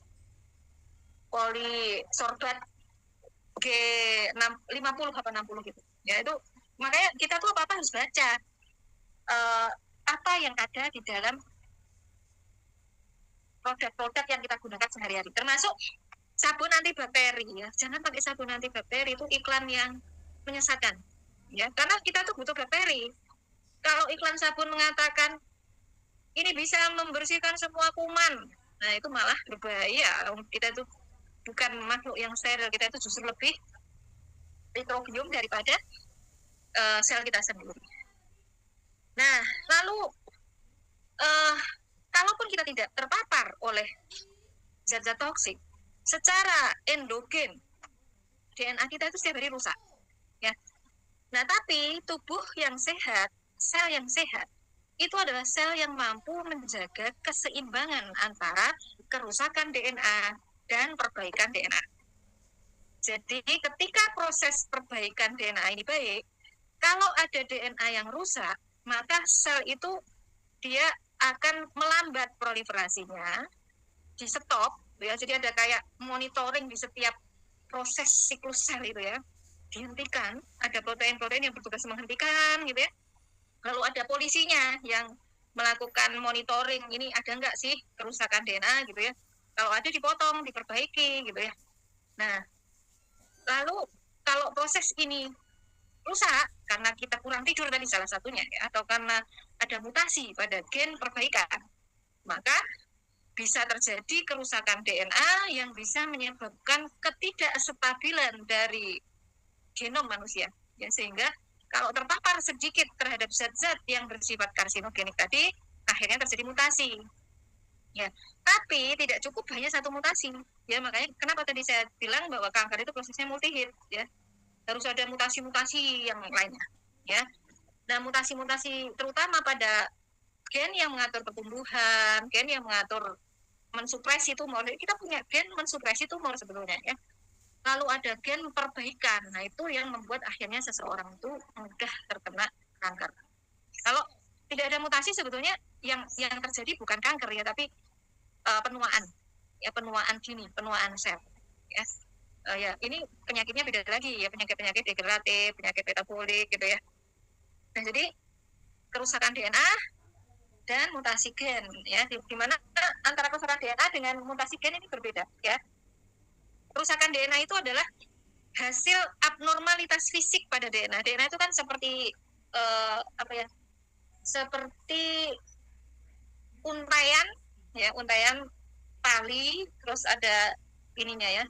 polisorbat G50 apa 60 gitu ya. Itu makanya kita tuh apa harus baca apa yang ada di dalam produk-produk yang kita gunakan sehari-hari, termasuk sabun antibakteri ya. Jangan pakai sabun antibakteri, itu iklan yang menyesatkan ya, karena kita tuh butuh bakteri. Kalau iklan sabun mengatakan ini bisa membersihkan semua kuman, nah itu malah berbahaya. Kita itu bukan makhluk yang steril, kita itu justru lebih mikrobiom daripada sel kita sendiri. Nah lalu kalaupun kita tidak terpapar oleh zat-zat toksik, secara endogen DNA kita itu setiap hari rusak ya. Nah tapi tubuh yang sehat, sel yang sehat itu adalah sel yang mampu menjaga keseimbangan antara kerusakan DNA dan perbaikan DNA. Jadi ketika proses perbaikan DNA ini baik, kalau ada DNA yang rusak, maka sel itu dia akan melambat proliferasinya, di stop ya. Jadi ada kayak monitoring di setiap proses siklus sel itu ya, dihentikan. Ada protein-protein yang bertugas menghentikan gitu ya. Lalu ada polisinya yang melakukan monitoring, ini ada nggak sih kerusakan DNA gitu ya. Kalau ada dipotong, diperbaiki gitu ya. Nah lalu kalau proses ini rusak karena kita kurang tidur tadi salah satunya ya, atau karena ada mutasi pada gen perbaikan, maka bisa terjadi kerusakan DNA yang bisa menyebabkan ketidakstabilan dari genom manusia ya, sehingga kalau terpapar sedikit terhadap zat-zat yang bersifat karsinogenik tadi, akhirnya terjadi mutasi ya. Tapi tidak cukup hanya satu mutasi ya, makanya kenapa tadi saya bilang bahwa kanker itu prosesnya multi-hit ya, harus ada mutasi-mutasi yang lainnya ya. Nah mutasi-mutasi terutama pada gen yang mengatur pertumbuhan, gen yang mengatur mensupresi tumor. Kita punya gen mensupresi tumor sebetulnya ya. Lalu ada gen perbaikan. Nah itu yang membuat akhirnya seseorang itu mudah terkena kanker. Kalau tidak ada mutasi sebetulnya yang terjadi bukan kanker ya, tapi penuaan ya, penuaan dini, penuaan sel ya. Ya ini penyakitnya beda lagi ya, penyakit degeneratif, penyakit metabolik gitu ya. Nah jadi kerusakan DNA dan mutasi gen ya, di mana antara kerusakan DNA dengan mutasi gen ini berbeda ya. Kerusakan DNA itu adalah hasil abnormalitas fisik pada DNA. DNA itu kan seperti apa ya? Seperti untaian ya, untaian tali, terus ada ininya ya,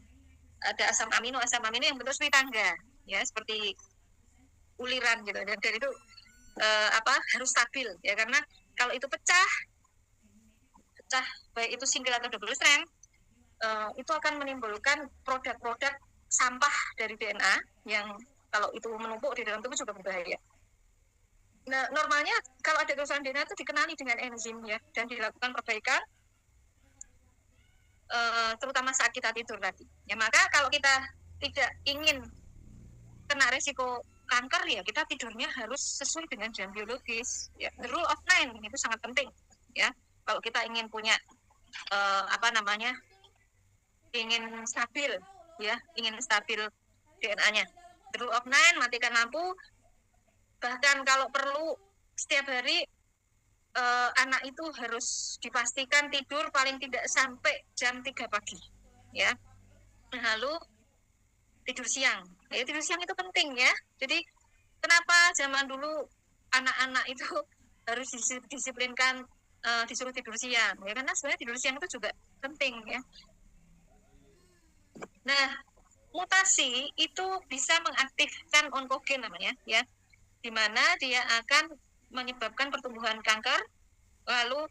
ada asam amino yang berbentuk tangga ya, seperti uliran gitu. Dan itu harus stabil ya, karena kalau itu pecah baik itu single atau double strand, itu akan menimbulkan produk-produk sampah dari DNA yang kalau itu menumpuk di dalam tubuh juga berbahaya. Nah, normalnya kalau ada kerusakan DNA itu dikenali dengan enzim ya, dan dilakukan perbaikan terutama saat kita tidur tadi. Ya, maka kalau kita tidak ingin kena resiko kanker ya, kita tidurnya harus sesuai dengan jam biologis ya. The rule of 9 itu sangat penting ya. Kalau kita ingin punya ingin stabil ya, ingin stabil DNA-nya. The rule of 9, matikan lampu. Bahkan kalau perlu setiap hari anak itu harus dipastikan tidur paling tidak sampai jam 3 pagi. Ya. Lalu tidur siang. Ya, tidur siang itu penting ya. Jadi kenapa zaman dulu anak-anak itu harus disiplinkan disuruh tidur siang? Ya karena sebenarnya tidur siang itu juga penting ya. Nah, mutasi itu bisa mengaktifkan onkogen namanya ya, di mana dia akan menyebabkan pertumbuhan kanker. Lalu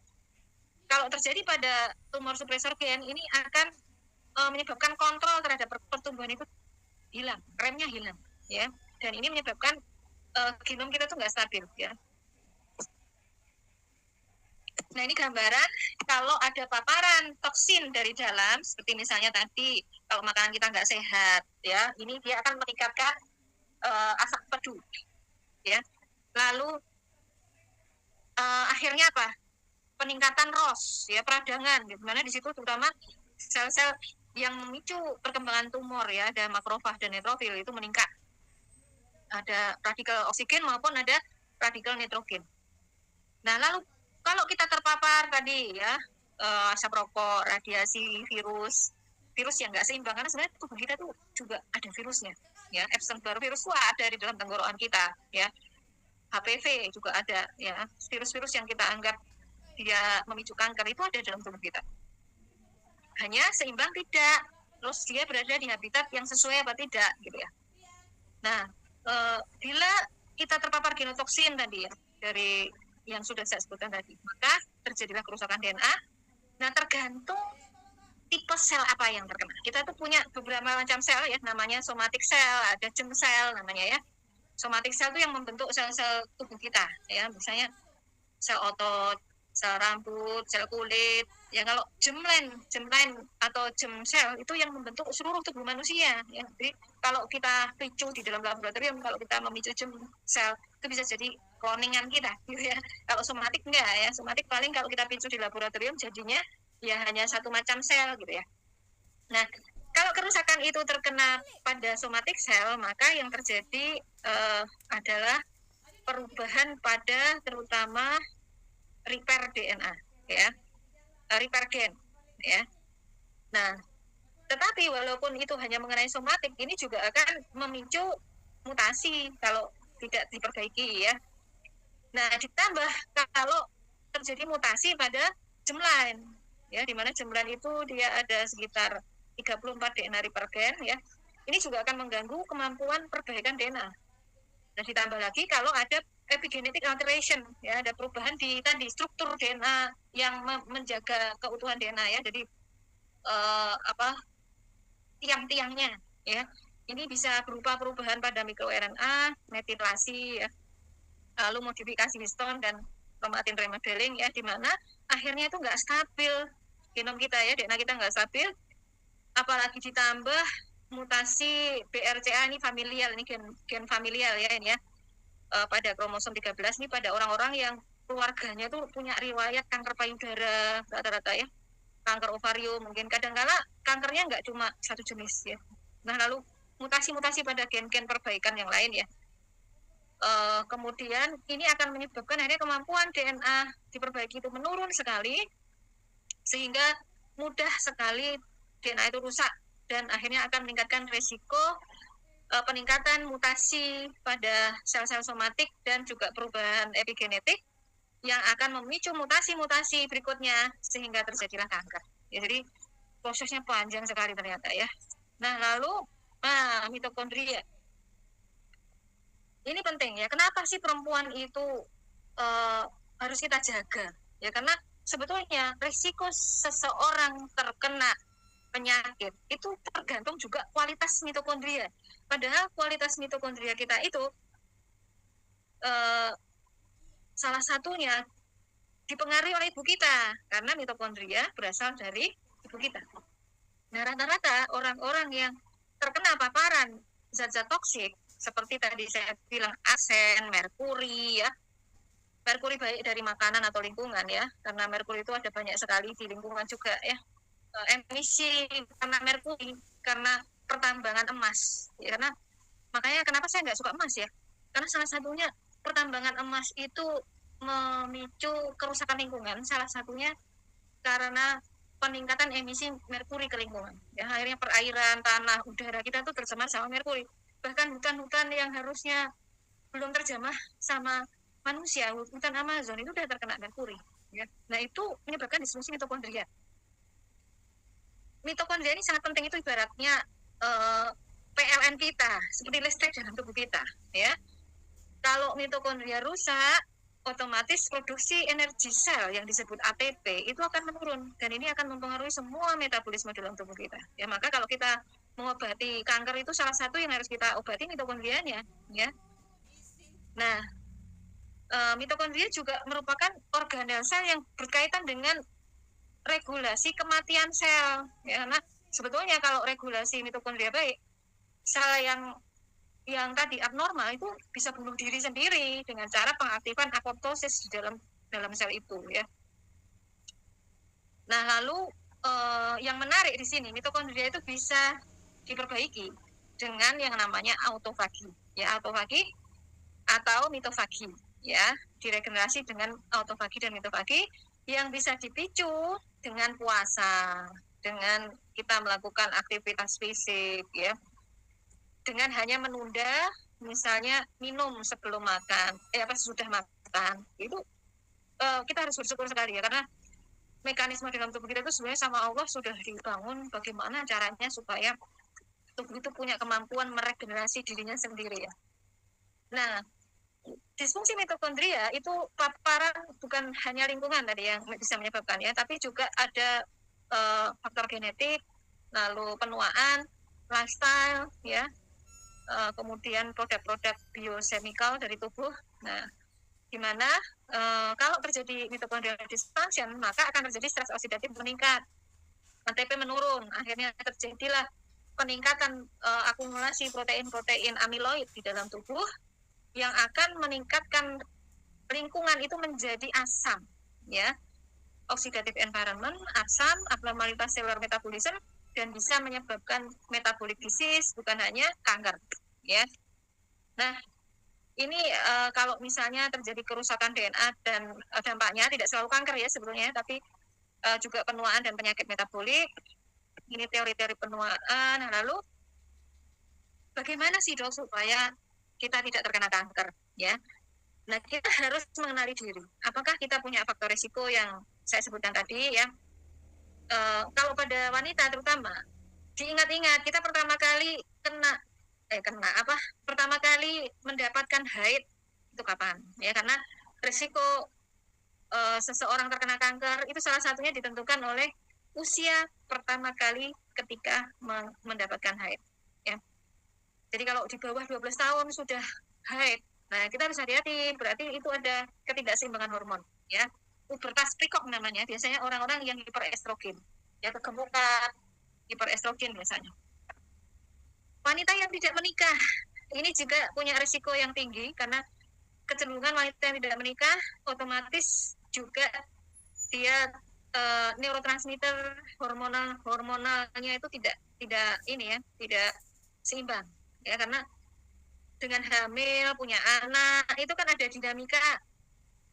kalau terjadi pada tumor supresor gen ini akan menyebabkan kontrol terhadap pertumbuhan itu hilang, remnya hilang ya, dan ini menyebabkan genom kita tuh nggak stabil ya. Nah ini gambaran kalau ada paparan toksin dari dalam, seperti misalnya tadi kalau makanan kita nggak sehat ya, ini dia akan meningkatkan asap pedu ya. Lalu akhirnya apa? Peningkatan ROS ya, peradangan, di mana di situ terutama sel-sel yang memicu perkembangan tumor ya, ada makrofag dan neutrofil itu meningkat. Ada radikal oksigen maupun ada radikal nitrogen. Nah, lalu kalau kita terpapar tadi ya, asap rokok, radiasi, virus yang nggak seimbang, karena sebenarnya tubuh kita tuh juga ada virusnya ya. Epstein-Barr virus tuh ada di dalam tenggorokan kita ya. HPV juga ada ya. Virus-virus yang kita anggap dia memicu kanker itu ada dalam tubuh kita. Hanya seimbang tidak, terus dia berada di habitat yang sesuai apa tidak gitu ya. Nah, bila kita terpapar genotoksin tadi ya, dari yang sudah saya sebutkan tadi, maka terjadilah kerusakan DNA. Nah, tergantung tipe sel apa yang terkena. Kita tuh punya beberapa macam sel ya, namanya somatic cell, ada germ cell namanya ya. Somatic cell itu yang membentuk sel-sel tubuh kita ya, misalnya sel otot, sel rambut, sel kulit. Ya kalau germline atau germ cell itu yang membentuk seluruh tubuh manusia ya. Jadi kalau kita picu di dalam laboratorium, kalau kita memicu germ cell itu bisa jadi cloningan kita gitu ya. Kalau somatik enggak ya, somatik paling kalau kita picu di laboratorium jadinya ya hanya satu macam sel gitu ya. Nah, kalau kerusakan itu terkena pada somatic cell, maka yang terjadi adalah perubahan pada terutama repair DNA ya, repair gen ya. Nah, tetapi walaupun itu hanya mengenai somatik, ini juga akan memicu mutasi kalau tidak diperbaiki ya. Nah, ditambah kalau terjadi mutasi pada germline ya, di mana germline itu dia ada sekitar 34 DNA repair gen ya. Ini juga akan mengganggu kemampuan perbaikan DNA. Nah, ditambah lagi kalau ada epigenetic alteration ya, ada perubahan di tadi struktur DNA yang menjaga keutuhan DNA ya. Jadi tiang-tiangnya ya. Ini bisa berupa perubahan pada mikroRNA, metilasi ya, lalu modifikasi histone dan chromatin remodeling ya, di mana akhirnya itu nggak stabil genom kita ya, DNA kita nggak stabil, apalagi ditambah mutasi BRCA ini familial, ini gen familial ya ini ya, pada kromosom 13 ini pada orang-orang yang keluarganya tuh punya riwayat kanker payudara rata-rata ya, kanker ovarium mungkin, kadang-kala kankernya nggak cuma satu jenis ya. Nah lalu mutasi-mutasi pada gen-gen perbaikan yang lain ya. Kemudian ini akan menyebabkan akhirnya kemampuan DNA diperbaiki itu menurun sekali, sehingga mudah sekali DNA itu rusak dan akhirnya akan meningkatkan resiko peningkatan mutasi pada sel-sel somatik dan juga perubahan epigenetik yang akan memicu mutasi-mutasi berikutnya sehingga terjadilah kanker. Ya, jadi prosesnya panjang sekali ternyata ya. Nah lalu mitokondria. Ini penting ya. Kenapa sih perempuan itu harus kita jaga? Ya karena sebetulnya risiko seseorang terkena penyakit itu tergantung juga kualitas mitokondria. Padahal kualitas mitokondria kita itu salah satunya dipengaruhi oleh ibu kita, karena mitokondria berasal dari ibu kita. Nah rata-rata orang-orang yang terkena paparan zat-zat toksik seperti tadi saya bilang arsen, merkuri ya. Merkuri baik dari makanan atau lingkungan ya, karena merkuri itu ada banyak sekali di lingkungan juga ya. Emisi karena merkuri, karena pertambangan emas. Ya, karena makanya kenapa saya nggak suka emas ya? Karena salah satunya pertambangan emas itu memicu kerusakan lingkungan. Salah satunya karena peningkatan emisi merkuri ke lingkungan. Ya, akhirnya perairan, tanah, udara kita tuh tercemar sama merkuri. Bahkan hutan-hutan yang harusnya belum terjamah sama manusia, hutan Amazon itu udah terkena merkuri. Ya. Nah itu menyebabkan disfungsi mitokondria. Mitokondria ini sangat penting, itu ibaratnya PLN kita, seperti listrik dalam tubuh kita. Ya, kalau mitokondria rusak, otomatis produksi energi sel yang disebut ATP itu akan menurun, dan ini akan mempengaruhi semua metabolisme dalam tubuh kita. Ya, maka kalau kita mengobati kanker itu salah satu yang harus kita obati mitokondrianya. Ya, nah mitokondria juga merupakan organel sel yang berkaitan dengan regulasi kematian sel. Ya, nah sebetulnya kalau regulasi mitokondria baik, sel yang tadi abnormal itu bisa bunuh diri sendiri dengan cara pengaktifan apoptosis di dalam sel itu ya. Nah, lalu yang menarik di sini, mitokondria itu bisa diperbaiki dengan yang namanya autofagi. Ya, autofagi atau mitofagi ya, diregenerasi dengan autofagi dan mitofagi yang bisa dipicu dengan puasa, dengan kita melakukan aktivitas fisik ya, dengan hanya menunda misalnya minum sebelum makan, sudah makan, itu kita harus bersyukur sekali ya, karena mekanisme dalam tubuh kita itu sebenarnya sama Allah sudah dibangun bagaimana caranya supaya tubuh itu punya kemampuan meregenerasi dirinya sendiri ya. Nah, disfungsi mitokondria itu paparan bukan hanya lingkungan tadi yang bisa menyebabkan ya, tapi juga ada faktor genetik, lalu penuaan, lifestyle ya, kemudian produk-produk biochemical dari tubuh. Nah, di mana kalau terjadi mitokondrial dysfunction, maka akan terjadi stres oksidatif meningkat, ATP menurun, akhirnya terjadilah peningkatan akumulasi protein-protein amiloid di dalam tubuh yang akan meningkatkan lingkungan itu menjadi asam, ya, oxidative environment, asam, abnormalitas cellular metabolism, dan bisa menyebabkan metabolic disease, bukan hanya kanker, ya. Nah, ini kalau misalnya terjadi kerusakan DNA dan dampaknya tidak selalu kanker ya sebetulnya, tapi juga penuaan dan penyakit metabolik. Ini teori-teori penuaan. Nah, lalu bagaimana sih dok supaya kita tidak terkena kanker? Ya, nah kita harus mengenali diri. Apakah kita punya faktor risiko yang saya sebutkan tadi ya? Kalau pada wanita terutama, diingat-ingat kita pertama kali pertama kali mendapatkan haid itu kapan? Ya, karena risiko seseorang terkena kanker itu salah satunya ditentukan oleh usia pertama kali ketika mendapatkan haid. Ya. Jadi kalau di bawah 12 tahun sudah haid, nah kita harus hati-hati, berarti itu ada ketidakseimbangan hormon. Ya, pubertas prikok namanya, biasanya orang-orang yang hiperestrogen, ya, kegemukan, hiperestrogen biasanya. Wanita yang tidak menikah, ini juga punya risiko yang tinggi karena kecenderungan wanita yang tidak menikah otomatis juga dia neurotransmitter hormonalnya itu tidak seimbang ya, karena dengan hamil punya anak itu kan ada dinamika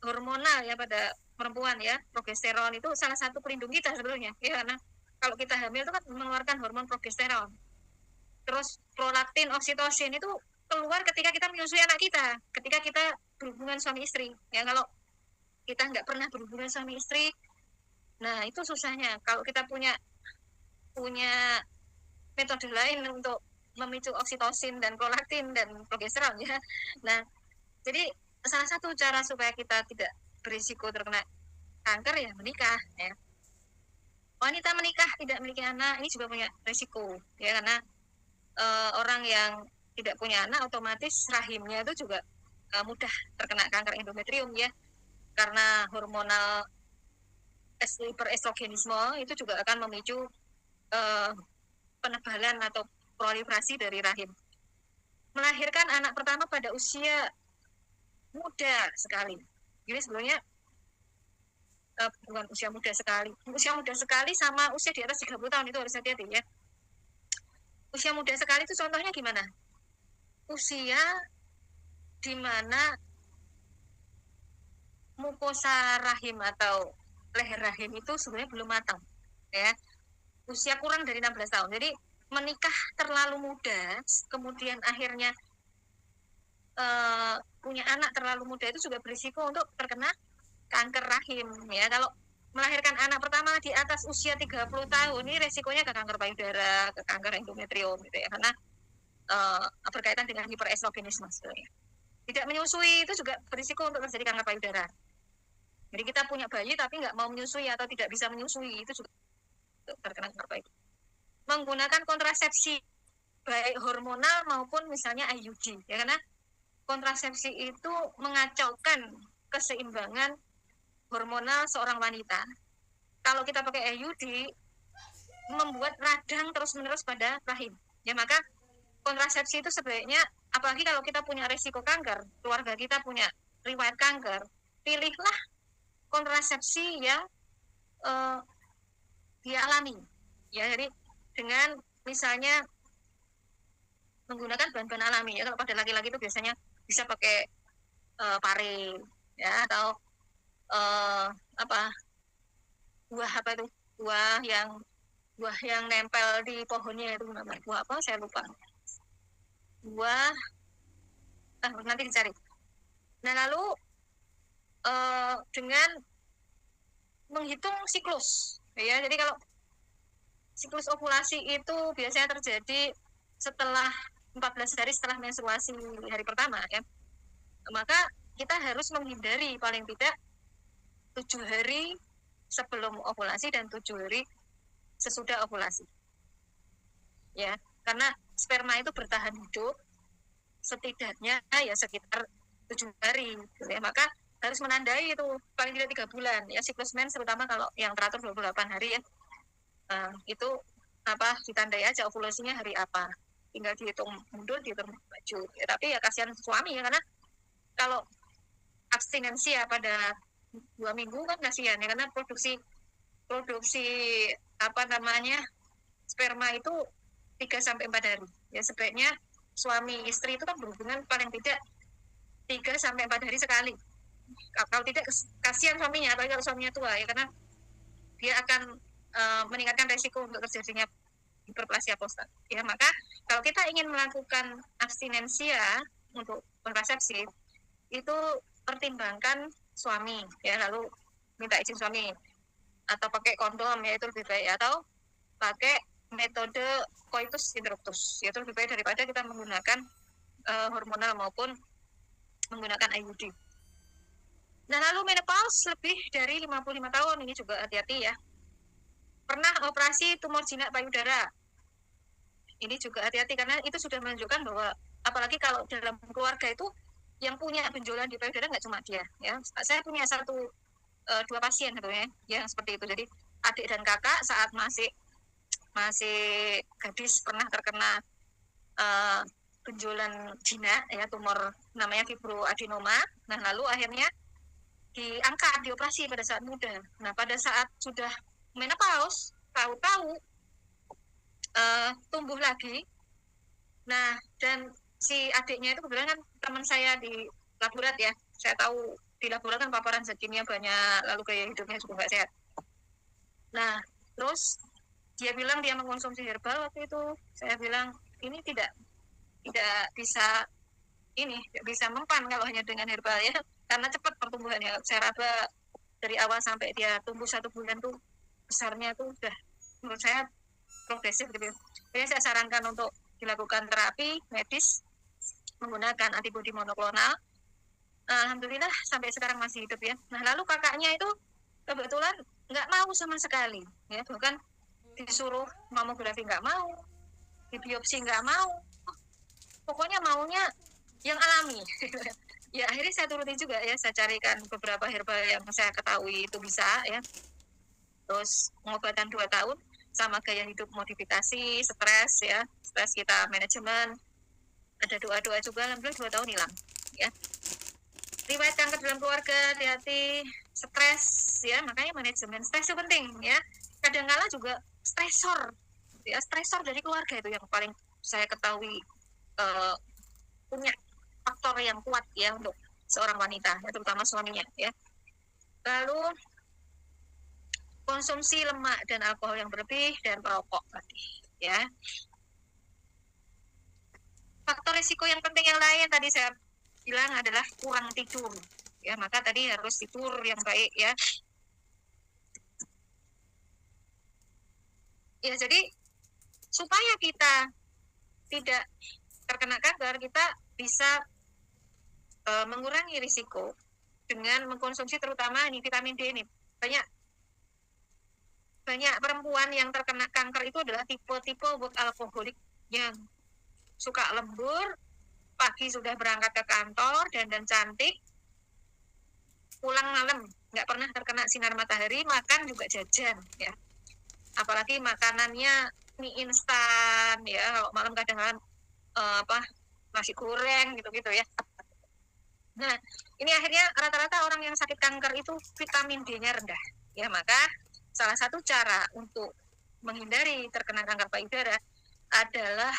hormonal ya pada perempuan ya. Progesteron itu salah satu pelindung kita sebetulnya ya, karena kalau kita hamil itu kan mengeluarkan hormon progesteron. Terus prolaktin, oksitosin itu keluar ketika kita menyusui anak kita, ketika kita berhubungan suami istri ya. Kalau kita nggak pernah berhubungan suami istri, nah itu susahnya. Kalau kita punya metode lain untuk memicu oksitosin dan prolaktin dan progesteron ya. Nah, jadi salah satu cara supaya kita tidak berisiko terkena kanker ya menikah ya. Wanita menikah tidak memiliki anak ini juga punya risiko ya, karena orang yang tidak punya anak otomatis rahimnya itu juga mudah terkena kanker endometrium ya, karena hormonal hiperestrogenisme itu juga akan memicu penebalan atau proliferasi dari rahim. Melahirkan anak pertama pada usia muda sekali. Jadi sebelumnya bukan usia muda sekali sama usia di atas 30 tahun itu harus hati-hati ya. Usia muda sekali itu contohnya gimana? Usia di mana mukosa rahim atau leher rahim itu sebenarnya belum matang, ya. Usia kurang dari 16 tahun. Jadi menikah terlalu muda, kemudian akhirnya punya anak terlalu muda itu juga berisiko untuk terkena kanker rahim, ya. Kalau melahirkan anak pertama di atas usia 30 tahun ini resikonya ke kanker payudara, ke kanker endometrium gitu ya, karena berkaitan dengan hiperestrogenisme sebenarnya. Tidak menyusui itu juga berisiko untuk terjadi kanker payudara. Jadi kita punya bayi tapi nggak mau menyusui atau tidak bisa menyusui itu juga terkena kanker payudara. Menggunakan kontrasepsi baik hormonal maupun misalnya IUD, ya, karena kontrasepsi itu mengacaukan keseimbangan hormonal seorang wanita. Kalau kita pakai IUD membuat radang terus-menerus pada rahim, ya, maka kontrasepsi itu sebaiknya, apalagi kalau kita punya risiko kanker, keluarga kita punya riwayat kanker, pilihlah kontrasepsi yang dia alami, ya. Jadi dengan misalnya menggunakan bahan-bahan alami, ya. Kalau pada laki-laki itu biasanya bisa pakai pare, ya, atau buah apa itu, buah yang nempel di pohonnya itu namanya buah apa saya lupa, buah nanti dicari. Nah, lalu dengan menghitung siklus, ya. Jadi kalau siklus ovulasi itu biasanya terjadi setelah 14 hari setelah menstruasi hari pertama, ya, maka kita harus menghindari paling tidak 7 hari sebelum ovulasi dan 7 hari sesudah ovulasi, ya, karena sperma itu bertahan hidup setidaknya ya sekitar 7 hari, ya. Maka harus menandai itu paling tidak 3 bulan, ya, siklus mens terutama kalau yang teratur 28 hari, ya. Itu ditandai aja ovulasinya hari apa, tinggal dihitung mundur, dihitung maju, ya. Tapi ya kasihan suami, ya, karena kalau abstinensi ya pada 2 minggu kan kasihan, ya, karena produksi sperma itu 3-4 hari, ya. Sebaiknya suami istri itu kan berhubungan paling tidak 3-4 hari sekali. Kalau tidak kasihan suaminya, apalagi kalau suaminya tua, ya, karena dia akan meningkatkan resiko untuk terjadinya hiperplasia prostat, ya. Maka kalau kita ingin melakukan abstinensia untuk kontrasepsi itu pertimbangkan suami, ya, lalu minta izin suami atau pakai kondom, ya, itu lebih baik, atau pakai metode coitus interruptus, yaitu lebih baik daripada kita menggunakan hormonal maupun menggunakan IUD. Nah, lalu menopause lebih dari 55 tahun ini juga hati-hati, ya. Pernah operasi tumor jinak payudara, ini juga hati-hati karena itu sudah menunjukkan bahwa apalagi kalau dalam keluarga itu yang punya benjolan di payudara nggak cuma dia, ya. Saya punya 2 pasien sebetulnya yang seperti itu. Jadi adik dan kakak saat masih gadis pernah terkena benjolan jinak, ya, tumor namanya fibroadenoma. Nah, lalu akhirnya diangkat, dioperasi pada saat muda. Nah, pada saat sudah menopause, tahu-tahu tumbuh lagi. Nah, dan si adiknya itu kebetulan kan teman saya di laborat, ya. Saya tahu di laborat kan paparan zat kimia banyak, lalu gaya hidupnya juga nggak sehat. Nah, terus dia bilang dia mengkonsumsi herbal waktu itu. Saya bilang ini tidak bisa mempan kalau hanya dengan herbal, ya, karena cepat pertumbuhannya. Saya raba dari awal sampai dia tumbuh 1 bulan tuh besarnya tuh udah menurut saya progresif gitu. Jadi saya sarankan untuk dilakukan terapi medis menggunakan antibodi monoklonal. Alhamdulillah sampai sekarang masih hidup, ya. Nah, lalu kakaknya itu kebetulan nggak mau sama sekali, ya, bahkan disuruh mamografi nggak mau, di biopsi nggak mau, pokoknya maunya yang alami. Ya, akhirnya saya turuti juga, ya, saya carikan beberapa herbal yang saya ketahui itu bisa, ya. Terus pengobatan 2 tahun sama gaya hidup modifikasi, stres, ya, stres kita manajemen, ada doa-doa juga, alhamdulillah 2 tahun hilang, ya. Riwayat kanker dalam keluarga, hati-hati, stres, ya, makanya manajemen stres itu penting, ya. Kadang-kala juga stresor ya. Stresor dari keluarga itu yang paling saya ketahui punya faktor yang kuat ya untuk seorang wanita, ya, terutama suaminya ya. Lalu konsumsi lemak dan alkohol yang berlebih dan perokok tadi ya. Faktor risiko yang penting yang lain tadi saya bilang adalah kurang tidur ya, maka tadi harus tidur yang baik ya. Ya, jadi supaya kita tidak terkena kanker, kita bisa mengurangi risiko dengan mengkonsumsi terutama ini vitamin D ini. Banyak perempuan yang terkena kanker itu adalah tipe-tipe workaholic yang suka lembur, pagi sudah berangkat ke kantor, dandan cantik, pulang malam, nggak pernah terkena sinar matahari, makan juga jajan ya. Apalagi makanannya mie instan ya, kalau malam kadang-kadang nasi goreng gitu-gitu ya. Nah, ini akhirnya rata-rata orang yang sakit kanker itu vitamin D-nya rendah ya. Maka salah satu cara untuk menghindari terkena kanker payudara adalah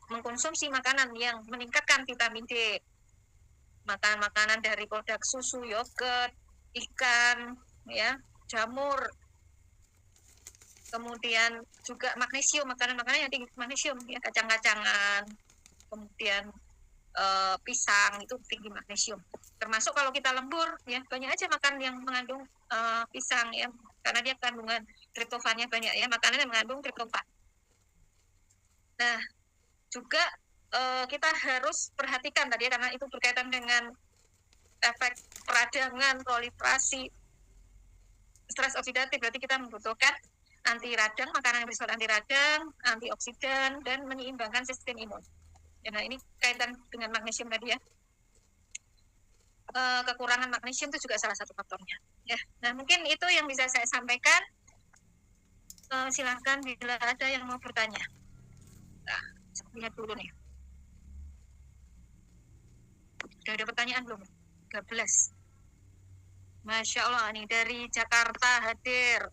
mengkonsumsi makanan yang meningkatkan vitamin D. Makan makanan dari produk susu, yogurt, ikan, ya, jamur. Kemudian juga magnesium, makanan-makanan yang tinggi magnesium, ya, kacang-kacangan. Kemudian pisang itu tinggi magnesium. Termasuk kalau kita lembur, ya, banyak aja makan yang mengandung pisang, ya, karena dia kandungan triptofannya banyak, ya, makanan yang mengandung triptofan. Nah, juga kita harus perhatikan tadi, karena itu berkaitan dengan efek peradangan, proliferasi, stres oksidatif, berarti kita membutuhkan anti radang, makanan yang bersifat anti radang, antioksidan, dan menyeimbangkan sistem imun. Ya, nah, ini kaitan dengan magnesium tadi ya. Kekurangan magnesium itu juga salah satu faktornya. Ya, nah mungkin itu yang bisa saya sampaikan. Silahkan bila ada yang mau bertanya. Nah, lihat dulu nih. Sudah ada pertanyaan belum? 13. Masya Allah, nih dari Jakarta hadir.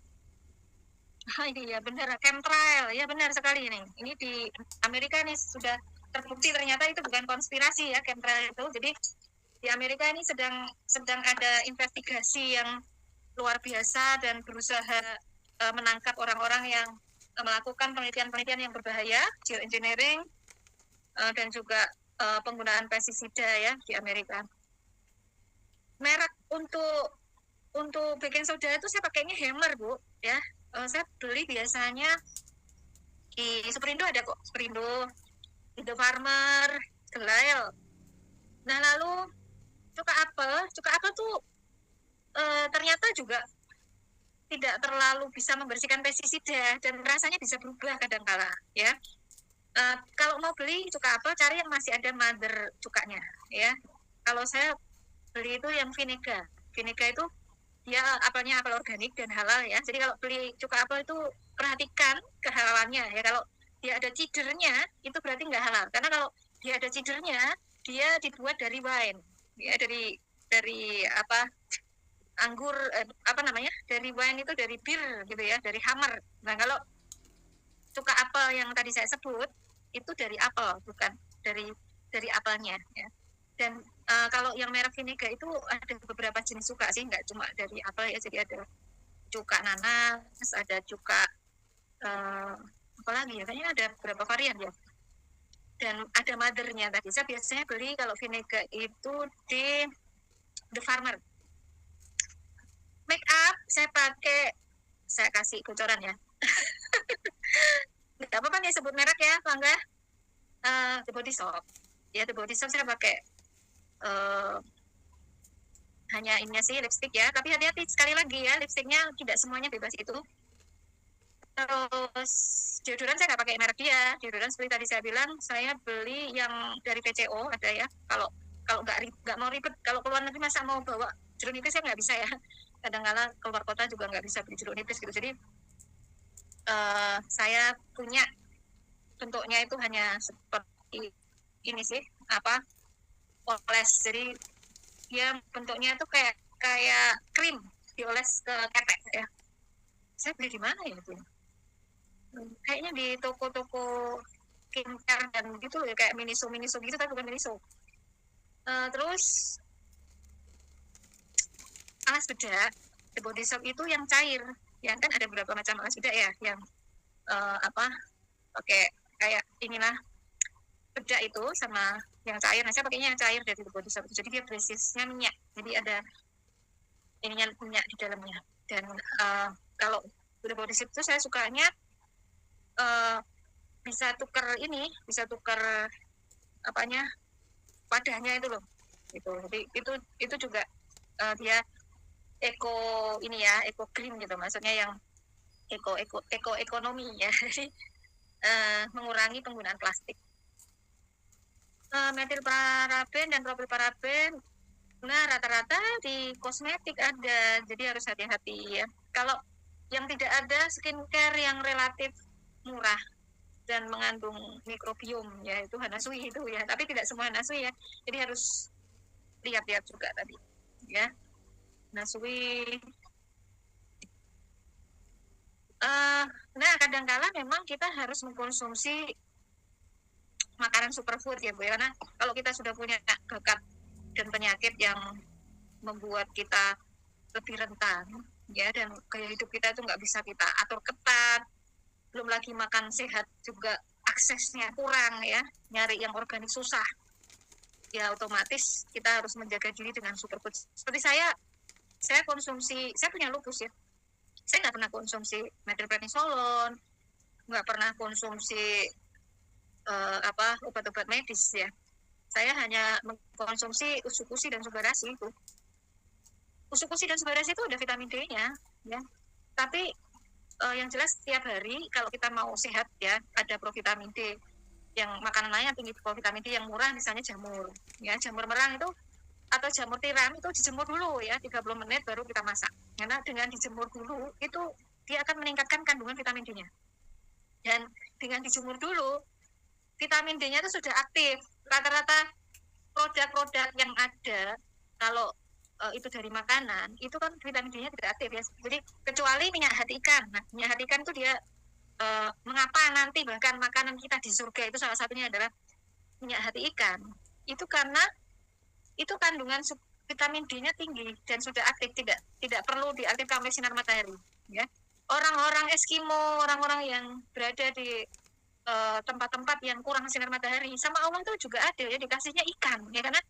Ini ya benar, chemtrail, ya benar sekali nih. Ini di Amerika nih sudah terbukti ternyata itu bukan konspirasi ya chemtrail itu. Jadi di Amerika ini sedang ada investigasi yang luar biasa dan berusaha menangkap orang-orang yang melakukan penelitian-penelitian yang berbahaya, geoengineering, dan juga penggunaan pestisida ya di Amerika. Merek untuk baking soda itu saya pakainya Hammer, Bu, ya. Saya beli biasanya di Superindo, ada kok, Superindo, Indofarmer, Gelail. Nah, lalu cuka apel tuh ternyata juga tidak terlalu bisa membersihkan pestisida dan rasanya bisa berubah kadang-kala ya. Kalau mau beli cuka apel, cari yang masih ada mother cukanya ya. Kalau saya beli itu yang Vinega itu dia apelnya apel organik dan halal ya. Jadi kalau beli cuka apel itu perhatikan kehalalannya ya. Kalau dia ada cidernya itu berarti nggak halal, karena kalau dia ada cidernya dia dibuat dari wine ya, dari apa, anggur dari wine itu, dari bir gitu ya, dari Hammer. Nah, kalau cuka apel yang tadi saya sebut itu dari apel, bukan dari apelnya ya. Dan kalau yang merek Vinega itu ada beberapa jenis cuka sih, nggak cuma dari apel ya. Jadi ada cuka nanas, ada cuka apa lagi ya, kayaknya ada beberapa varian ya. Dan ada mothernya tadi. Saya biasanya beli kalau Vinega itu di The Farmer. Make up saya pakai, saya kasih bocoran ya. Nggak apa-apa nih sebut merek ya, Bangga. The Body Shop. Ya, The Body Shop saya pakai hanya ininya sih lipstick ya, tapi hati-hati sekali lagi ya, lipsticknya tidak semuanya bebas itu. Terus deodoran saya nggak pakai merek dia. Deodoran seperti tadi saya bilang, saya beli yang dari PCO ada ya. Kalau nggak mau ribet, kalau keluar negeri masa mau bawa jeruk nipis, saya nggak bisa ya. Kadang-kadang keluar kota juga nggak bisa beli jeruk nipis gitu. Jadi saya punya bentuknya itu hanya seperti ini sih, oles. Jadi dia bentuknya itu kayak krim dioles ke ketek ya. Saya beli di mana ya itu? kayaknya di toko-toko skincare dan gitu ya, kayak Miniso Miniso gitu tapi bukan Miniso. Terus alas bedak The Body Shop itu yang cair, ya kan ada beberapa macam alas bedak ya, yang apa pakai kayak inilah bedak itu sama yang cair. Nah saya pakainya yang cair dari The Body Shop, jadi dia basisnya minyak, jadi ada ininya minyak di dalamnya. Dan kalau The Body Shop itu saya sukanya bisa tukar apanya wadahnya itu loh, gitu. Jadi itu juga dia eco ini ya, eco green gitu, maksudnya yang eco ekonomi ya. Jadi mengurangi penggunaan plastik. Metil paraben dan propil paraben, nah rata-rata di kosmetik ada, jadi harus hati-hati ya. Kalau yang tidak ada skincare yang relatif murah dan mengandung mikrobiom ya, itu Hanasui itu ya, tapi tidak semua Hanasui ya, jadi harus lihat-lihat juga tadi ya. Hanasui nah kadang-kala memang kita harus mengkonsumsi makanan superfood ya Bu, karena kalau kita sudah punya bakat dan penyakit yang membuat kita lebih rentan ya, dan gaya hidup kita itu nggak bisa kita atur ketat, belum lagi makan sehat juga aksesnya kurang ya, nyari yang organik susah ya, otomatis kita harus menjaga diri dengan superfood. Seperti saya konsumsi, saya punya lupus ya, saya nggak pernah konsumsi methylprednisolon, nggak pernah konsumsi obat-obat medis ya. Saya hanya mengkonsumsi usukusi dan subarasi itu. Usukusi dan subarasi itu udah vitamin D-nya ya. Tapi yang jelas setiap hari kalau kita mau sehat ya, ada provitamin D. Yang makanan lain yang tinggi provitamin D yang murah misalnya jamur. Ya, jamur merang itu atau jamur tiram itu dijemur dulu ya, 30 menit baru kita masak. Karena dengan dijemur dulu itu dia akan meningkatkan kandungan vitamin D-nya. Dan dengan dijemur dulu vitamin D-nya itu sudah aktif. Rata-rata produk-produk yang ada kalau itu dari makanan, itu kan vitamin D-nya tidak aktif ya. Jadi kecuali minyak hati ikan. Nah, minyak hati ikan itu dia mengapa nanti bahkan makanan kita di surga itu salah satunya adalah minyak hati ikan. Itu karena itu kandungan vitamin D-nya tinggi dan sudah aktif, tidak perlu diaktifkan oleh sinar matahari ya. Orang-orang Eskimo, orang-orang yang berada di tempat-tempat yang kurang sinar matahari, sama Allah itu juga ada ya, dikasihnya ikan ya, karena